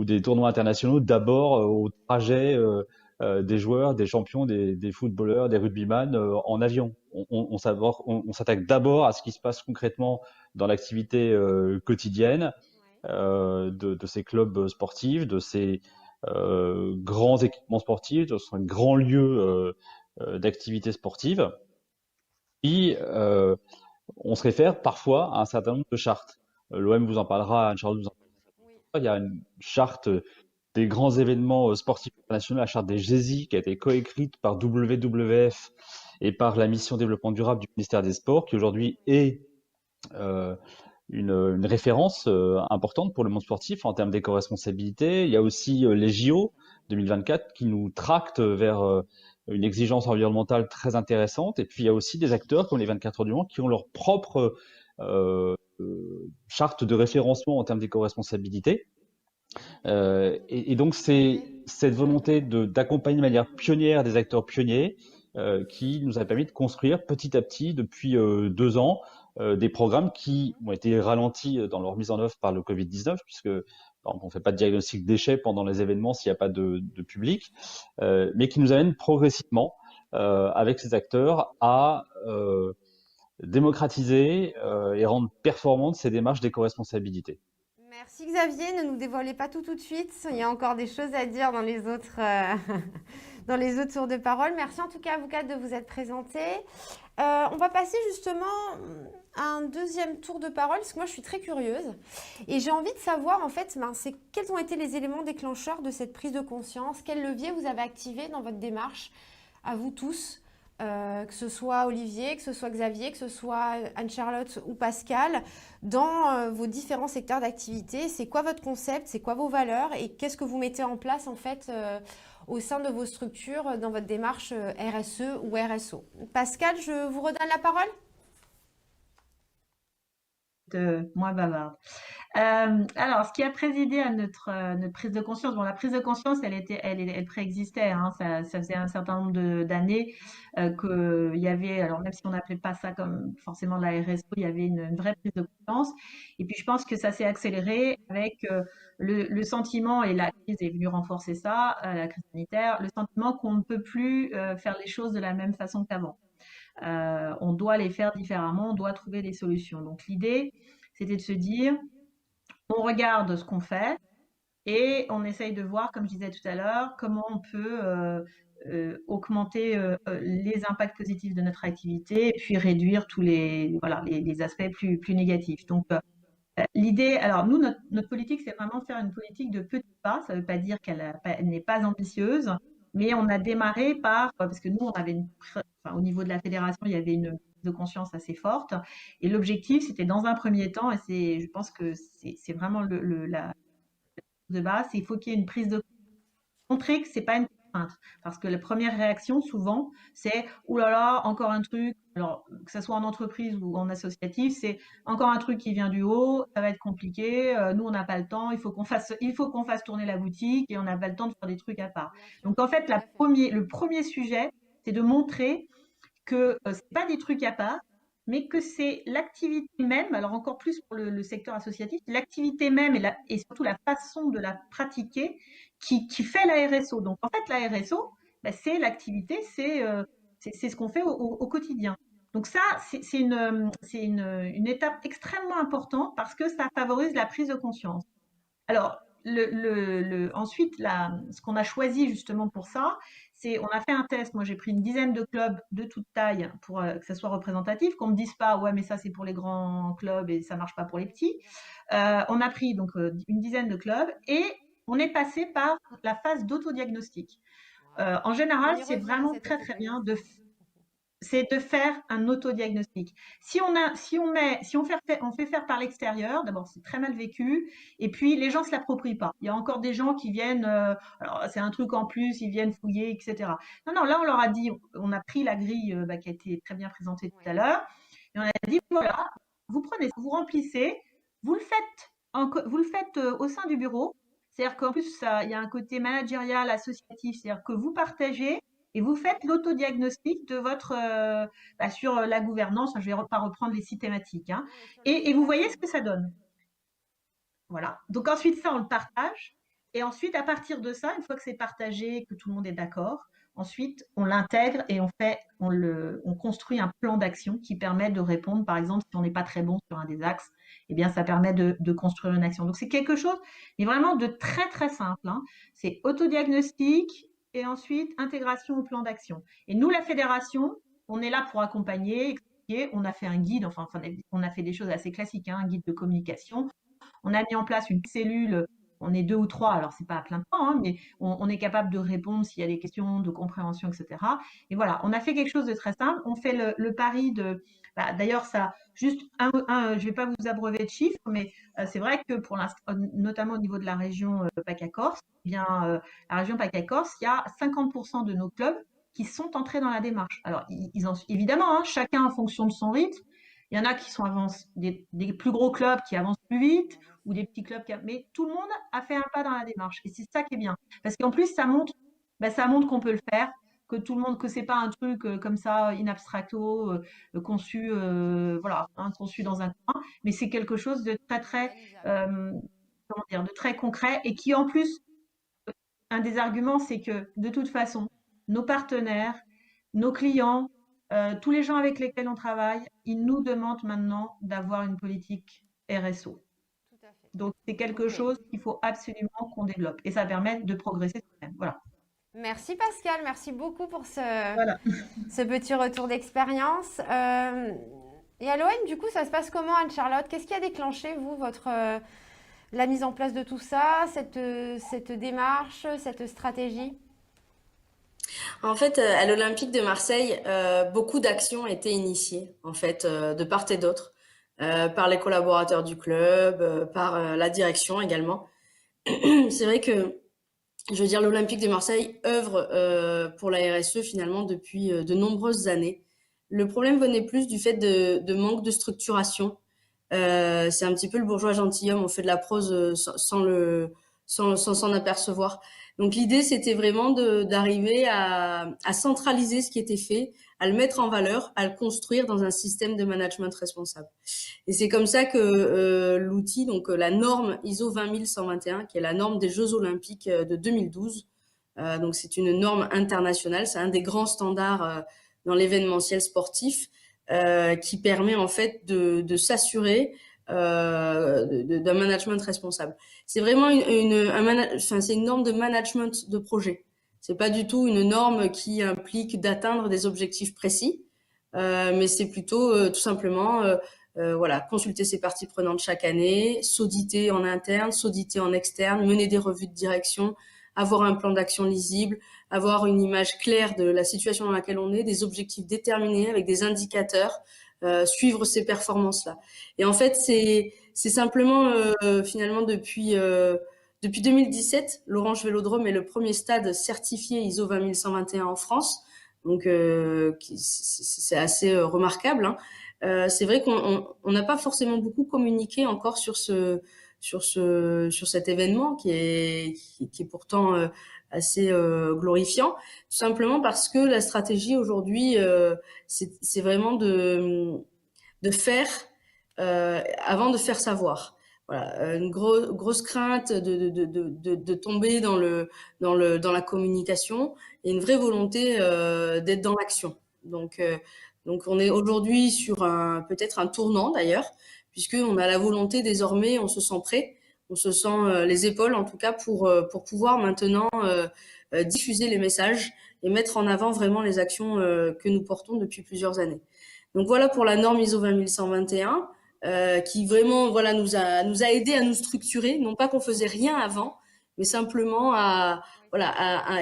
des tournois internationaux, d'abord au trajet des joueurs, des champions, des footballeurs, des rugbyman en avion. On s'attaque d'abord à ce qui se passe concrètement dans l'activité quotidienne de ces clubs sportifs, de ces grands équipements sportifs, de ces grands lieux d'activité sportive. Puis, on se réfère parfois à un certain nombre de chartes. L'OM vous en parlera, Anne-Charlotte vous en parlera. Il y a une charte des grands événements sportifs internationaux, la charte des GESI, qui a été coécrite par WWF et par la mission développement durable du ministère des Sports, qui aujourd'hui est une référence importante pour le monde sportif en termes d'éco-responsabilité. Il y a aussi les JO 2024 qui nous tractent vers une exigence environnementale très intéressante. Et puis il y a aussi des acteurs comme les 24 heures du Mans qui ont leur propre charte de référencement en termes d'éco-responsabilité. Et donc c'est cette volonté d'accompagner de manière pionnière des acteurs pionniers qui nous a permis de construire petit à petit depuis 2 ans des programmes qui ont été ralentis dans leur mise en œuvre par le Covid-19 puisque on ne fait pas de diagnostic déchets pendant les événements s'il n'y a pas de public, mais qui nous amènent progressivement avec ces acteurs à démocratiser et rendre performantes ces démarches d'éco-responsabilité. Merci. Merci Xavier, ne nous dévoilez pas tout de suite. Il y a encore des choses à dire dans les autres, dans les autres tours de parole. Merci en tout cas à vous quatre de vous être présentés. On va passer justement à un deuxième tour de parole, parce que moi je suis très curieuse. Et j'ai envie de savoir en fait, quels ont été les éléments déclencheurs de cette prise de conscience? Quel levier vous avez activé dans votre démarche, à vous tous? Que ce soit Olivier, que ce soit Xavier, que ce soit Anne-Charlotte ou Pascal, dans vos différents secteurs d'activité, c'est quoi votre concept, c'est quoi vos valeurs et qu'est-ce que vous mettez en place en fait au sein de vos structures dans votre démarche RSE ou RSO. Pascal, je vous redonne la parole. Moins bavarde. Alors, ce qui a présidé à notre prise de conscience, bon, la prise de conscience, elle préexistait, hein, ça faisait un certain nombre d'années qu'il y avait, alors même si on n'appelait pas ça comme forcément la RSO, il y avait une vraie prise de conscience. Et puis, je pense que ça s'est accéléré avec le sentiment, et la crise est venue renforcer ça, la crise sanitaire, le sentiment qu'on ne peut plus faire les choses de la même façon qu'avant. On doit les faire différemment, on doit trouver des solutions. Donc l'idée, c'était de se dire, on regarde ce qu'on fait et on essaye de voir, comme je disais tout à l'heure, comment on peut augmenter les impacts positifs de notre activité et puis réduire tous les aspects plus négatifs. Donc l'idée, alors nous, notre politique, c'est vraiment de faire une politique de petits pas. Ça ne veut pas dire qu'elle n'est pas ambitieuse, mais on a démarré parce que nous, on avait au niveau de la fédération, il y avait une prise de conscience assez forte. Et l'objectif, c'était dans un premier temps, et je pense que c'est vraiment la de base, c'est qu'il faut qu'il y ait une prise de montrer que c'est pas une contrainte. Parce que la première réaction, souvent, c'est ouh là là, encore un truc. Alors, que ce soit en entreprise ou en associatif, c'est encore un truc qui vient du haut, ça va être compliqué. Nous, on n'a pas le temps, il faut qu'on fasse tourner la boutique et on n'a pas le temps de faire des trucs à part. Donc, en fait, le premier sujet, c'est de montrer que c'est pas des trucs à part, mais que c'est l'activité même, alors encore plus pour le secteur associatif, l'activité même et surtout la façon de la pratiquer qui fait la RSO. Donc en fait, la RSO, c'est l'activité, c'est ce qu'on fait au quotidien. Donc ça, c'est une étape extrêmement importante parce que ça favorise la prise de conscience. Alors, ensuite, ce qu'on a choisi justement pour ça, c'est on a fait un test. Moi, j'ai pris une dizaine de clubs de toute taille pour que ça soit représentatif, qu'on me dise pas, ouais, mais ça c'est pour les grands clubs et ça marche pas pour les petits. On a pris donc une dizaine de clubs et on est passé par la phase d'autodiagnostic. En général, c'est vraiment très très bien c'est de faire un autodiagnostic. Si on fait faire par l'extérieur, d'abord c'est très mal vécu, et puis les gens se l'approprient pas. Il y a encore des gens qui viennent, alors c'est un truc en plus, ils viennent fouiller, etc. Non, là on leur a dit, on a pris la grille qui a été très bien présentée tout à l'heure, et on a dit voilà, vous prenez, vous remplissez, vous le faites au sein du bureau. C'est-à-dire qu'en plus il y a un côté managérial, associatif, c'est-à-dire que vous partagez et vous faites l'autodiagnostic de votre sur la gouvernance. Je ne vais pas reprendre les 6 thématiques, hein, et vous voyez ce que ça donne. Voilà. Donc ensuite ça on le partage et ensuite à partir de ça, une fois que c'est partagé, que tout le monde est d'accord, ensuite on l'intègre et on construit un plan d'action qui permet de répondre. Par exemple, si on n'est pas très bon sur un des axes, eh bien ça permet de construire une action. Donc c'est quelque chose, mais vraiment de très très simple, hein. C'est autodiagnostic et ensuite intégration au plan d'action. Et nous, la fédération, on est là pour accompagner, expliquer. On a fait un guide, enfin on a fait des choses assez classiques, hein, un guide de communication. On a mis en place une cellule, on est 2 ou 3, alors c'est pas à plein temps, hein, mais on est capable de répondre s'il y a des questions de compréhension, etc. Et voilà, on a fait quelque chose de très simple. On fait le pari de... d'ailleurs, ça, juste je vais pas vous abreuver de chiffres, mais c'est vrai que pour notamment au niveau de la région PACA-Corse, eh bien, la région PACA-Corse, il y a 50% de nos clubs qui sont entrés dans la démarche. Alors, évidemment, hein, chacun en fonction de son rythme. Il y en a qui des plus gros clubs qui avancent plus vite, ou des petits clubs mais tout le monde a fait un pas dans la démarche. Et c'est ça qui est bien. Parce qu'en plus, ça montre qu'on peut le faire, que c'est pas un truc comme ça, in abstracto, conçu, conçu dans un coin, mais c'est quelque chose de très, très, de très concret et qui, en plus, un des arguments, c'est que, de toute façon, nos partenaires, nos clients, tous les gens avec lesquels on travaille, ils nous demandent maintenant d'avoir une politique RSO. Tout à fait. Donc, c'est quelque chose qu'il faut absolument qu'on développe et ça permet de progresser soi-même. Voilà. Merci Pascal, merci beaucoup pour Voilà. ce petit retour d'expérience. Et à l'OM, du coup, ça se passe comment, Anne-Charlotte? Qu'est-ce qui a déclenché, vous, la mise en place de tout ça, cette démarche, cette stratégie? En fait, à l'Olympique de Marseille, beaucoup d'actions ont été initiées, en fait, de part et d'autre, par les collaborateurs du club, par la direction également. C'est vrai que, je veux dire, l'Olympique de Marseille œuvre pour la RSE finalement depuis de nombreuses années. Le problème venait plus du fait de manque de structuration. C'est un petit peu le bourgeois gentilhomme, on fait de la prose sans s'en apercevoir. Donc l'idée, c'était vraiment d'arriver à centraliser ce qui était fait, à le mettre en valeur, à le construire dans un système de management responsable. Et c'est comme ça que l'outil, donc la norme ISO 20121, qui est la norme des Jeux Olympiques de 2012, donc c'est une norme internationale, c'est un des grands standards dans l'événementiel sportif, qui permet en fait de s'assurer d'un management responsable. C'est vraiment c'est une norme de management de projet. C'est pas du tout une norme qui implique d'atteindre des objectifs précis, mais c'est plutôt tout simplement voilà, consulter ses parties prenantes chaque année, s'auditer en interne, s'auditer en externe, mener des revues de direction, avoir un plan d'action lisible, avoir une image claire de la situation dans laquelle on est, des objectifs déterminés avec des indicateurs, suivre ces performances-là. Et en fait, c'est simplement finalement depuis 2017, l'Orange Vélodrome est le premier stade certifié ISO 20121 en France. Donc c'est assez remarquable, hein. C'est vrai qu'on n'a pas forcément beaucoup communiqué encore sur cet événement qui est pourtant assez glorifiant, tout simplement parce que la stratégie aujourd'hui, c'est vraiment de faire avant de faire savoir. Voilà, une grosse crainte de tomber dans la communication et une vraie volonté d'être dans l'action. Donc on est aujourd'hui sur peut-être un tournant d'ailleurs, puisqu'on a la volonté désormais, on se sent prêt, on se sent les épaules en tout cas pour pouvoir maintenant diffuser les messages et mettre en avant vraiment les actions que nous portons depuis plusieurs années. Donc voilà pour la norme ISO 20121 qui vraiment voilà nous a aidé à nous structurer, non pas qu'on faisait rien avant, mais simplement à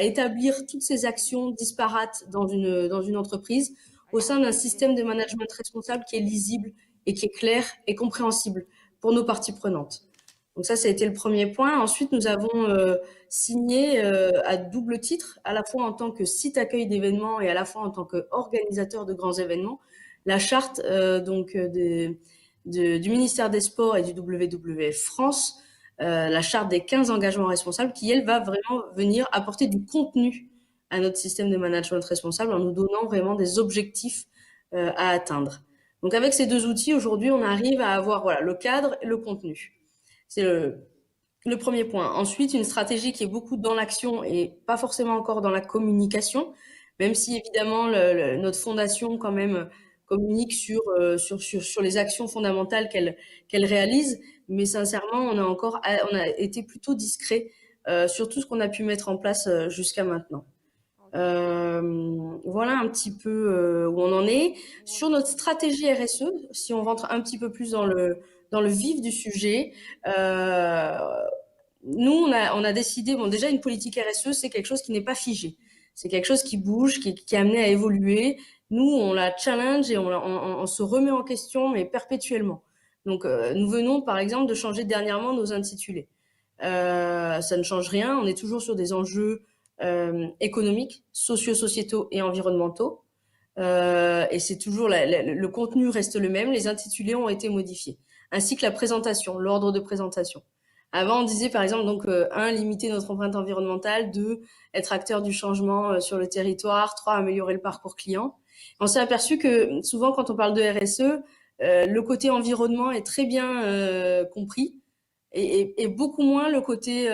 établir toutes ces actions disparates dans une entreprise au sein d'un système de management responsable qui est lisible et qui est clair et compréhensible pour nos parties prenantes. Donc ça a été le premier point. Ensuite, nous avons signé à double titre, à la fois en tant que site accueil d'événements et à la fois en tant qu'organisateur de grands événements, la charte du ministère des Sports et du WWF France, la charte des 15 engagements responsables, qui, elle, va vraiment venir apporter du contenu à notre système de management responsable en nous donnant vraiment des objectifs à atteindre. Donc avec ces deux outils, aujourd'hui, on arrive à avoir voilà, le cadre et le contenu. C'est le premier point. Ensuite, une stratégie qui est beaucoup dans l'action et pas forcément encore dans la communication, même si évidemment notre fondation quand même communique sur les actions fondamentales qu'elle réalise, mais sincèrement, on a été plutôt discret sur tout ce qu'on a pu mettre en place jusqu'à maintenant. Voilà un petit peu où on en est. Sur notre stratégie RSE, si on rentre un petit peu plus dans le vif du sujet, nous, on a décidé, bon, déjà, une politique RSE, c'est quelque chose qui n'est pas figé. C'est quelque chose qui bouge, qui est amené à évoluer. Nous, on la challenge et on se remet en question, mais perpétuellement. Donc, nous venons, par exemple, de changer dernièrement nos intitulés. Ça ne change rien. On est toujours sur des enjeux économiques, socio-sociétaux et environnementaux. Et c'est toujours le contenu reste le même. Les intitulés ont été modifiés, ainsi que la présentation, l'ordre de présentation. Avant, on disait par exemple donc 1, limiter notre empreinte environnementale, 2, être acteur du changement sur le territoire, 3, améliorer le parcours client. On s'est aperçu que souvent quand on parle de RSE, le côté environnement est très bien compris et beaucoup moins le côté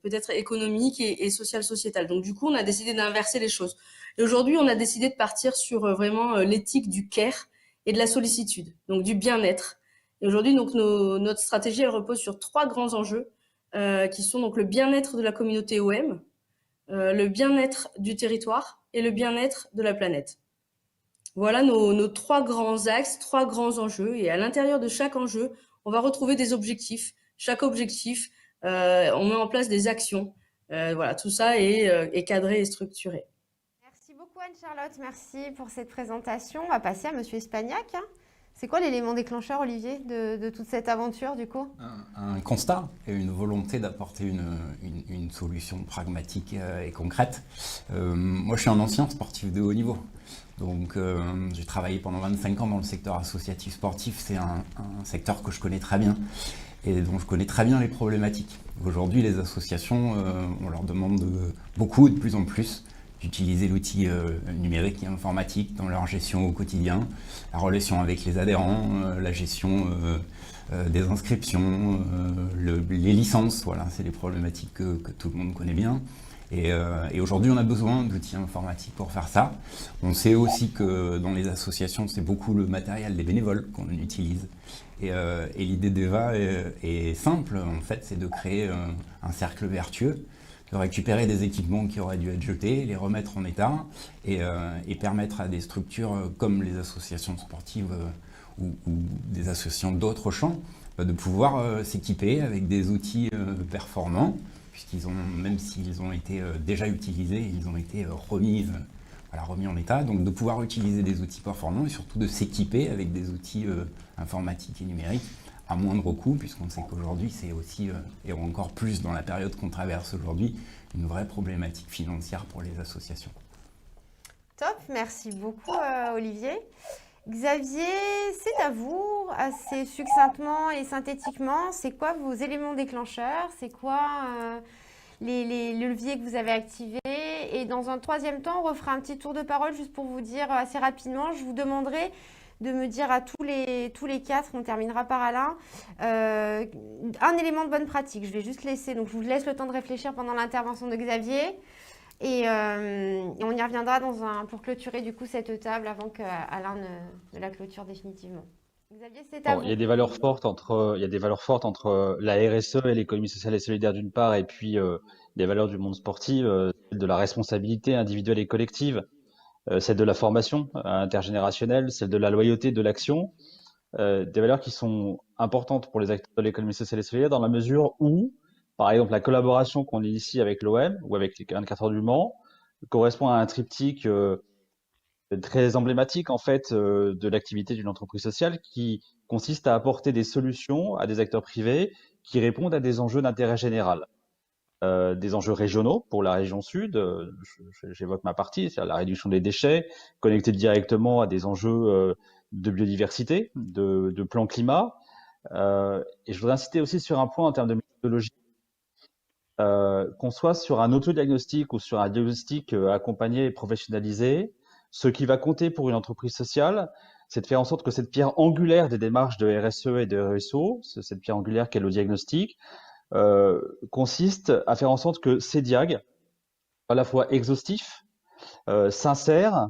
peut-être économique et social-sociétal. Donc du coup, on a décidé d'inverser les choses. Et aujourd'hui, on a décidé de partir sur vraiment l'éthique du care et de la sollicitude, donc du bien-être. Et aujourd'hui, donc, notre stratégie, elle repose sur 3 grands enjeux qui sont donc le bien-être de la communauté OM, le bien-être du territoire et le bien-être de la planète. Voilà nos 3 grands axes, 3 grands enjeux. Et à l'intérieur de chaque enjeu, on va retrouver des objectifs. Chaque objectif, on met en place des actions. Voilà, tout ça est cadré et structuré. Merci beaucoup Anne-Charlotte, merci pour cette présentation. On va passer à Monsieur Espagnac, hein. C'est quoi l'élément déclencheur, Olivier, de toute cette aventure du coup? Un constat et une volonté d'apporter une solution pragmatique et concrète. Moi, je suis un ancien sportif de haut niveau. Donc, j'ai travaillé pendant 25 ans dans le secteur associatif sportif. C'est un secteur que je connais très bien et dont je connais très bien les problématiques. Aujourd'hui, les associations, on leur demande beaucoup, de plus en plus, d'utiliser l'outil numérique et informatique dans leur gestion au quotidien, la relation avec les adhérents, la gestion des inscriptions, les licences, voilà, c'est des problématiques que tout le monde connaît bien. Et aujourd'hui, on a besoin d'outils informatiques pour faire ça. On sait aussi que dans les associations, c'est beaucoup le matériel des bénévoles qu'on utilise. Et l'idée d'EVA est simple, en fait, c'est de créer un cercle vertueux, de récupérer des équipements qui auraient dû être jetés, les remettre en état et permettre à des structures comme les associations sportives ou des associations d'autres champs de pouvoir s'équiper avec des outils performants, puisqu'ils ont, même s'ils ont été déjà utilisés, ils ont été remis en état, donc de pouvoir utiliser des outils performants et surtout de s'équiper avec des outils informatiques et numériques à moindre coût, puisqu'on sait qu'aujourd'hui c'est aussi, et encore plus dans la période qu'on traverse aujourd'hui, une vraie problématique financière pour les associations. Top, merci beaucoup Olivier. Xavier, c'est à vous, assez succinctement et synthétiquement, c'est quoi vos éléments déclencheurs? C'est quoi les leviers que vous avez activés? Et dans un troisième temps, on refera un petit tour de parole juste pour vous dire assez rapidement, je vous demanderai de me dire à tous les 4, on terminera par Alain, un élément de bonne pratique. Je vais juste laisser, donc je vous laisse le temps de réfléchir pendant l'intervention de Xavier. Et on y reviendra pour clôturer du coup cette table avant qu'Alain ne la clôture définitivement. Xavier, c'est à Bon, vous. il y a des valeurs fortes entre la RSE et l'économie sociale et solidaire d'une part, et puis les valeurs du monde sportif, celle de la responsabilité individuelle et collective, celle de la formation intergénérationnelle, celle de la loyauté, de l'action, des valeurs qui sont importantes pour les acteurs de l'économie sociale et solidaire dans la mesure où, par exemple, la collaboration qu'on initie avec l'OM ou avec les 24 heures du Mans correspond à un triptyque très emblématique en fait de l'activité d'une entreprise sociale qui consiste à apporter des solutions à des acteurs privés qui répondent à des enjeux d'intérêt général. Des enjeux régionaux pour la région sud, j'évoque ma partie, c'est-à-dire la réduction des déchets, connectés directement à des enjeux de biodiversité, de plan climat. Et je voudrais insister aussi sur un point en termes de méthodologie. Qu'on soit sur un autodiagnostic ou sur un diagnostic accompagné et professionnalisé, ce qui va compter pour une entreprise sociale, c'est de faire en sorte que cette pierre angulaire des démarches de RSE et de RSO, cette pierre angulaire qu'est le diagnostic, consiste à faire en sorte que ces diags, à la fois exhaustifs, sincères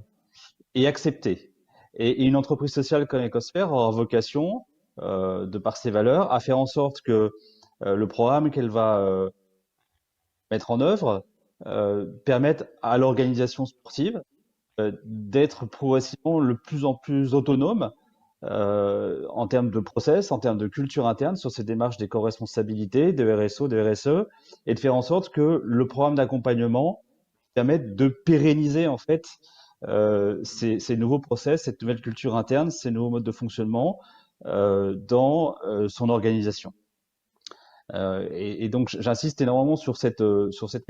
et acceptés. Et une entreprise sociale comme Ecosphère aura vocation, de par ses valeurs, à faire en sorte que le programme qu'elle va mettre en œuvre permette à l'organisation sportive d'être progressivement le plus en plus autonome en termes de process, en termes de culture interne sur ces démarches d'éco-responsabilité, de RSO, de RSE, et de faire en sorte que le programme d'accompagnement permette de pérenniser en fait ces nouveaux process, cette nouvelle culture interne, ces nouveaux modes de fonctionnement dans son organisation. Et donc j'insiste énormément sur cette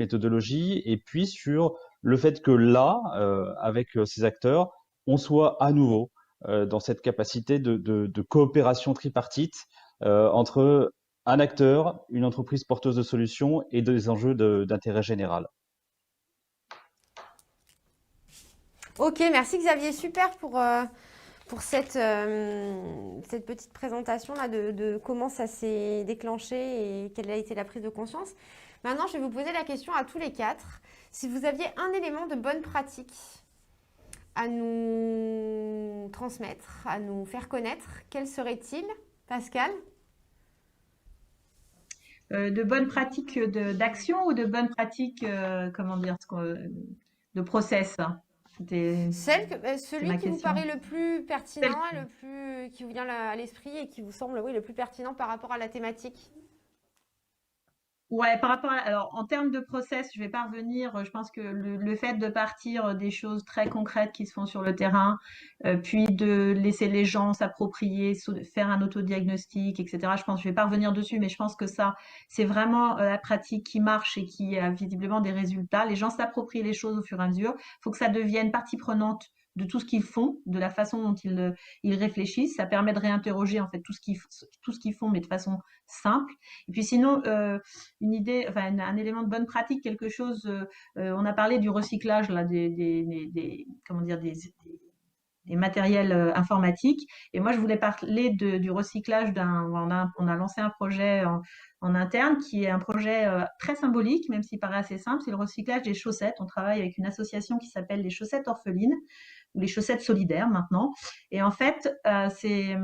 méthodologie et puis sur le fait que là, avec ces acteurs, on soit à nouveau dans cette capacité de coopération tripartite entre un acteur, une entreprise porteuse de solutions et des enjeux d'intérêt général. Ok, merci Xavier, super pour cette petite présentation là de comment ça s'est déclenché et quelle a été la prise de conscience. Maintenant, je vais vous poser la question à tous les 4. Si vous aviez un élément de bonne pratique à nous transmettre, à nous faire connaître, quel serait-il Pascal? De bonnes pratiques d'action ou de bonnes pratiques, comment dire, de process? C'était c'est Celui ma qui vous question. paraît le plus Celle pertinent, qui vous vient à l'esprit et qui vous semble, oui, le plus pertinent par rapport à la thématique. Ouais, par rapport à, alors en termes de process, je vais pas revenir. Je pense que le fait de partir des choses très concrètes qui se font sur le terrain, puis de laisser les gens s'approprier, faire un autodiagnostic, etc. Je pense, je vais pas revenir dessus, mais je pense que ça, c'est vraiment la pratique qui marche et qui a visiblement des résultats. Les gens s'approprient les choses au fur et à mesure. Il faut que ça devienne partie prenante de tout ce qu'ils font, de la façon dont ils réfléchissent. Ça permet de réinterroger en fait tout ce qu'ils font, mais de façon simple. Et puis sinon, une idée, enfin un élément de bonne pratique, quelque chose. On a parlé du recyclage là, comment dire, des matériels informatiques. Et moi, je voulais parler du recyclage on a lancé un projet en interne qui est un projet très symbolique, même s'il paraît assez simple. C'est le recyclage des chaussettes. On travaille avec une association qui s'appelle les Chaussettes Orphelines ou les Chaussettes Solidaires maintenant. Et en fait, c'est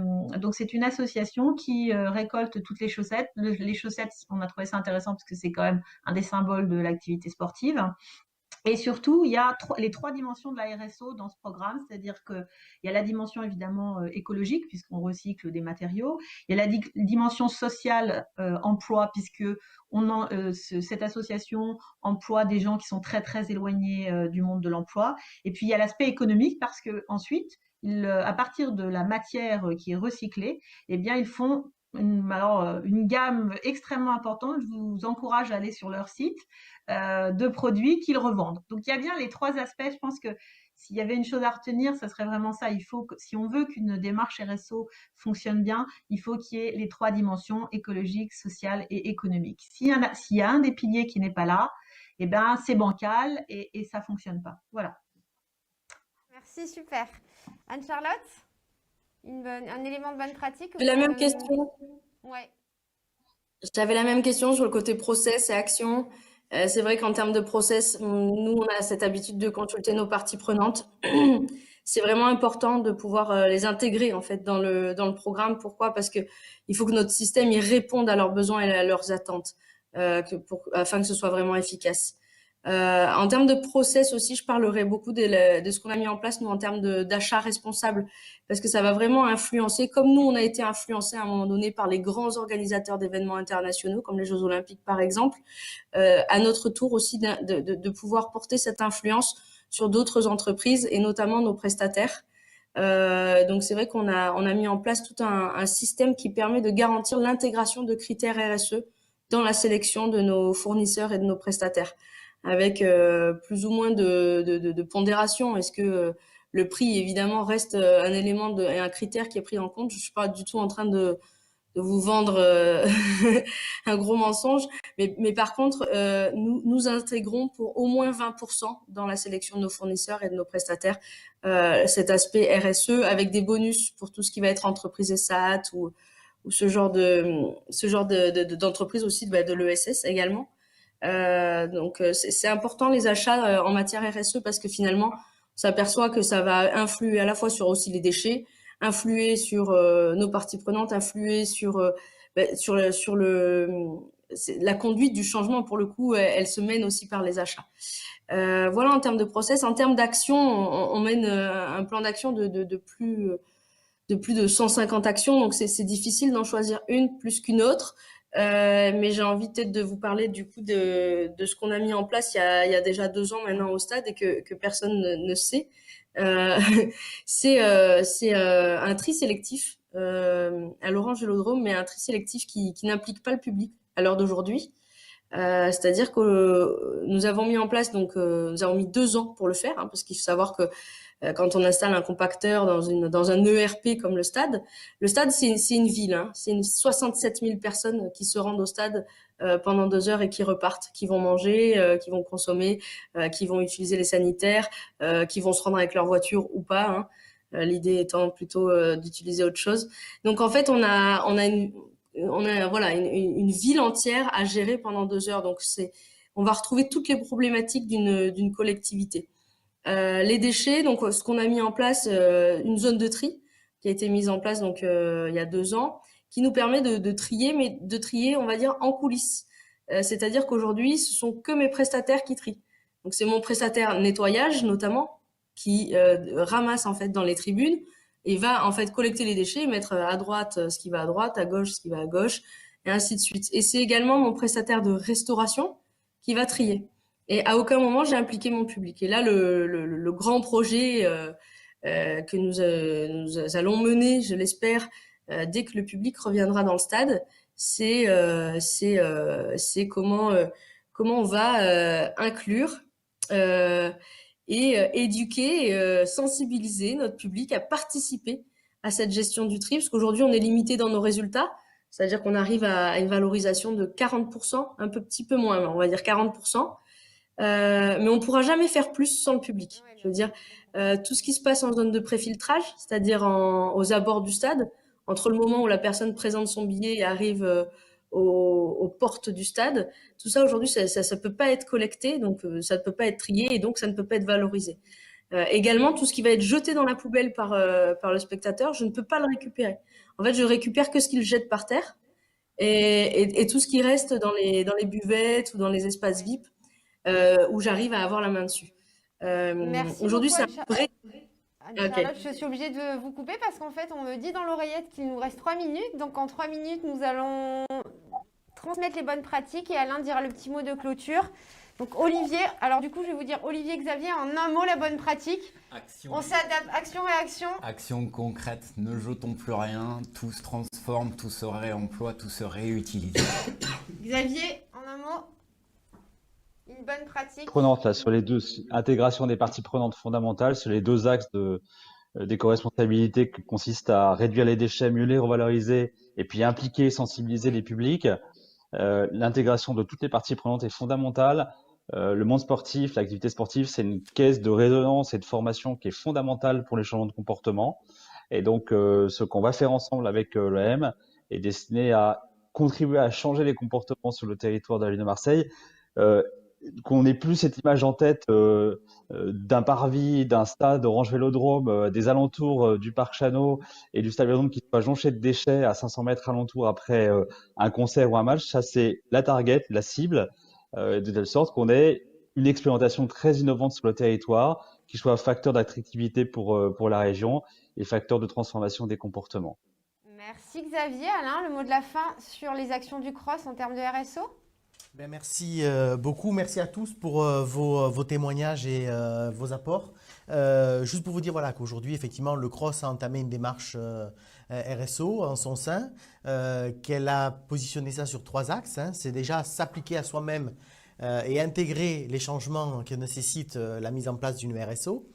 une association qui récolte toutes les chaussettes. Les chaussettes, on a trouvé ça intéressant parce que c'est quand même un des symboles de l'activité sportive. Et surtout, il y a les trois dimensions de la RSO dans ce programme, c'est-à-dire qu'il y a la dimension évidemment écologique, puisqu'on recycle des matériaux, il y a la dimension sociale, emploi, puisque cette association emploie des gens qui sont très très éloignés du monde de l'emploi, et puis il y a l'aspect économique, parce que ensuite, à partir de la matière qui est recyclée, eh bien, ils font une gamme extrêmement importante. Je vous encourage à aller sur leur site de produits qu'ils revendent. Donc il y a bien les trois aspects. Je pense que s'il y avait une chose à retenir, ce serait vraiment ça. Il faut que, si on veut qu'une démarche RSO fonctionne bien, il faut qu'il y ait les trois dimensions écologique, sociale et économique. S'il y a un des piliers qui n'est pas là, eh ben c'est bancal et ça fonctionne pas. Voilà. Merci, super. Anne-Charlotte, un élément de bonne pratique J'ai la aussi même question. Ouais. J'avais la même question sur le côté process et action. C'est vrai qu'en termes de process, nous, on a cette habitude de consulter nos parties prenantes. C'est vraiment important de pouvoir les intégrer en fait dans le programme. Pourquoi? Parce que il faut que notre système y réponde à leurs besoins et à leurs attentes, afin que ce soit vraiment efficace. En termes de process aussi, je parlerai beaucoup de ce qu'on a mis en place nous en termes d'achat responsable, parce que ça va vraiment influencer, comme nous on a été influencés à un moment donné par les grands organisateurs d'événements internationaux, comme les Jeux Olympiques par exemple, à notre tour aussi de pouvoir porter cette influence sur d'autres entreprises et notamment nos prestataires. Donc c'est vrai qu'on a mis en place tout un système qui permet de garantir l'intégration de critères RSE dans la sélection de nos fournisseurs et de nos prestataires, avec plus ou moins de pondération. Est-ce que le prix évidemment reste un élément et un critère qui est pris en compte? Je suis pas du tout en train de vous vendre un gros mensonge, mais par contre, nous intégrons pour au moins 20% dans la sélection de nos fournisseurs et de nos prestataires cet aspect RSE, avec des bonus pour tout ce qui va être entreprise SAT ou ce genre d'entreprise aussi, de l'ESS également. Donc c'est important les achats en matière RSE, parce que finalement on s'aperçoit que ça va influer à la fois sur aussi les déchets, influer sur nos parties prenantes, influer sur la conduite du changement. Pour le coup, elle se mène aussi par les achats. Voilà en termes de process. En termes d'action, on mène un plan d'action de plus de 150 actions, donc c'est difficile d'en choisir une plus qu'une autre. Mais j'ai envie peut-être de vous parler du coup de ce qu'on a mis en place il y a déjà 2 ans maintenant au stade et que personne ne sait. C'est un tri sélectif à l'Orange Vélodrome, mais un tri sélectif qui n'implique pas le public à l'heure d'aujourd'hui. C'est-à-dire que nous avons mis en place, donc nous avons mis 2 ans pour le faire, hein, parce qu'il faut savoir que quand on installe un compacteur dans un ERP comme le stade c'est une ville, hein, c'est 67 000 personnes qui se rendent au stade pendant 2 heures et qui repartent, qui vont manger, qui vont consommer, qui vont utiliser les sanitaires, qui vont se rendre avec leur voiture ou pas, hein. L'idée étant plutôt d'utiliser autre chose. Donc en fait on a voilà une ville entière à gérer pendant 2 heures. Donc on va retrouver toutes les problématiques d'une collectivité. Les déchets, donc ce qu'on a mis en place, une zone de tri qui a été mise en place donc il y a 2 ans, qui nous permet de trier, mais de trier, on va dire, en coulisses. C'est-à-dire qu'aujourd'hui, ce sont que mes prestataires qui trient. Donc, c'est mon prestataire nettoyage, notamment, qui ramasse, en fait, dans les tribunes et va, en fait, collecter les déchets, mettre à droite ce qui va à droite, à gauche ce qui va à gauche, et ainsi de suite. Et c'est également mon prestataire de restauration qui va trier. Et à aucun moment, j'ai impliqué mon public. Et là, le grand projet que nous allons mener, je l'espère, dès que le public reviendra dans le stade, c'est comment on va inclure et éduquer, sensibiliser notre public à participer à cette gestion du tri, parce qu'aujourd'hui, on est limité dans nos résultats, c'est-à-dire qu'on arrive à une valorisation de 40%, un petit peu moins, on va dire 40%, mais on ne pourra jamais faire plus sans le public. Je veux dire, tout ce qui se passe en zone de préfiltrage, c'est-à-dire aux abords du stade, entre le moment où la personne présente son billet et arrive aux portes du stade, tout ça aujourd'hui, ça peut pas être collecté, donc ça ne peut pas être trié et donc ça ne peut pas être valorisé. Également, tout ce qui va être jeté dans la poubelle par le spectateur, je ne peux pas le récupérer. En fait, je récupère que ce qu'il jette par terre et tout ce qui reste dans les buvettes ou dans les espaces VIP où j'arrive à avoir la main dessus. Merci Aujourd'hui, beaucoup, c'est un vrai... Anne-Charlotte, je suis obligée de vous couper parce qu'en fait, on me dit dans l'oreillette qu'il nous reste 3 minutes. Donc, en 3 minutes, nous allons transmettre les bonnes pratiques et Alain dira le petit mot de clôture. Donc, Olivier, alors du coup, je vais vous dire Olivier Xavier, en un mot, la bonne pratique. Action. On s'adapte, action-réaction. Action concrète, ne jetons plus rien, tout se transforme, tout se réemploie, tout se réutilise. Xavier, en un mot, une bonne pratique. Prenante, là, sur les deux, intégration des parties prenantes fondamentales, sur les deux axes d'éco-responsabilité qui consistent à réduire les déchets, mieux les revaloriser et puis impliquer, sensibiliser les publics. L'intégration de toutes les parties prenantes est fondamentale. Le monde sportif, l'activité sportive, c'est une caisse de résonance et de formation qui est fondamentale pour les changements de comportement. Et donc, ce qu'on va faire ensemble avec l'OM est destiné à contribuer à changer les comportements sur le territoire de la ville de Marseille. Qu'on n'ait plus cette image en tête d'un parvis, d'un stade Orange Vélodrome, des alentours du parc Chano et du stade Vélodrome qui soit jonché de déchets à 500 mètres alentour après un concert ou un match. Ça, c'est la target, la cible, de telle sorte qu'on ait une expérimentation très innovante sur le territoire qui soit facteur d'attractivité pour la région et facteur de transformation des comportements. Merci Xavier. Alain, le mot de la fin sur les actions du CROSS en termes de RSO? Ben, merci beaucoup, merci à tous pour vos témoignages et vos apports. Juste pour vous dire voilà, qu'aujourd'hui, effectivement, le CROSS a entamé une démarche RSO en son sein, qu'elle a positionné ça sur 3 axes. C'est déjà s'appliquer à soi-même et intégrer les changements que nécessite la mise en place d'une RSO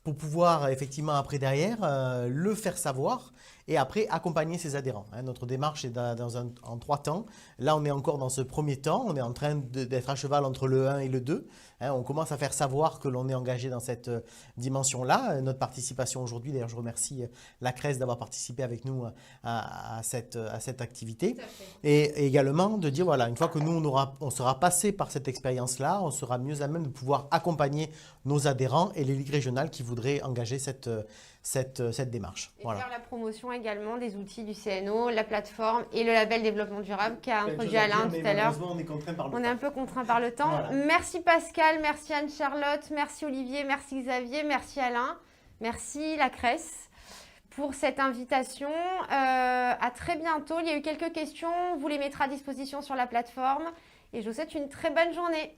pour pouvoir effectivement après derrière le faire savoir et après accompagner ses adhérents. Notre démarche est en 3 temps. Là, on est encore dans ce premier temps. On est en train d'être à cheval entre le 1 et le 2. On commence à faire savoir que l'on est engagé dans cette dimension-là. Notre participation aujourd'hui, d'ailleurs, je remercie la CRES d'avoir participé avec nous à cette activité. Et également de dire, voilà, une fois que nous, on sera passé par cette expérience-là, on sera mieux à même de pouvoir accompagner nos adhérents et les ligues régionales qui voudraient engager cette démarche. Et faire la promotion également des outils du CNO, la plateforme et le label développement durable qu'a introduit Alain tout à l'heure. On est un peu contraint par le temps. Voilà. Merci Pascal, merci Anne-Charlotte, merci Olivier, merci Xavier, merci Alain, merci la CRES pour cette invitation. À très bientôt. Il y a eu quelques questions, on vous les mettra à disposition sur la plateforme et je vous souhaite une très bonne journée.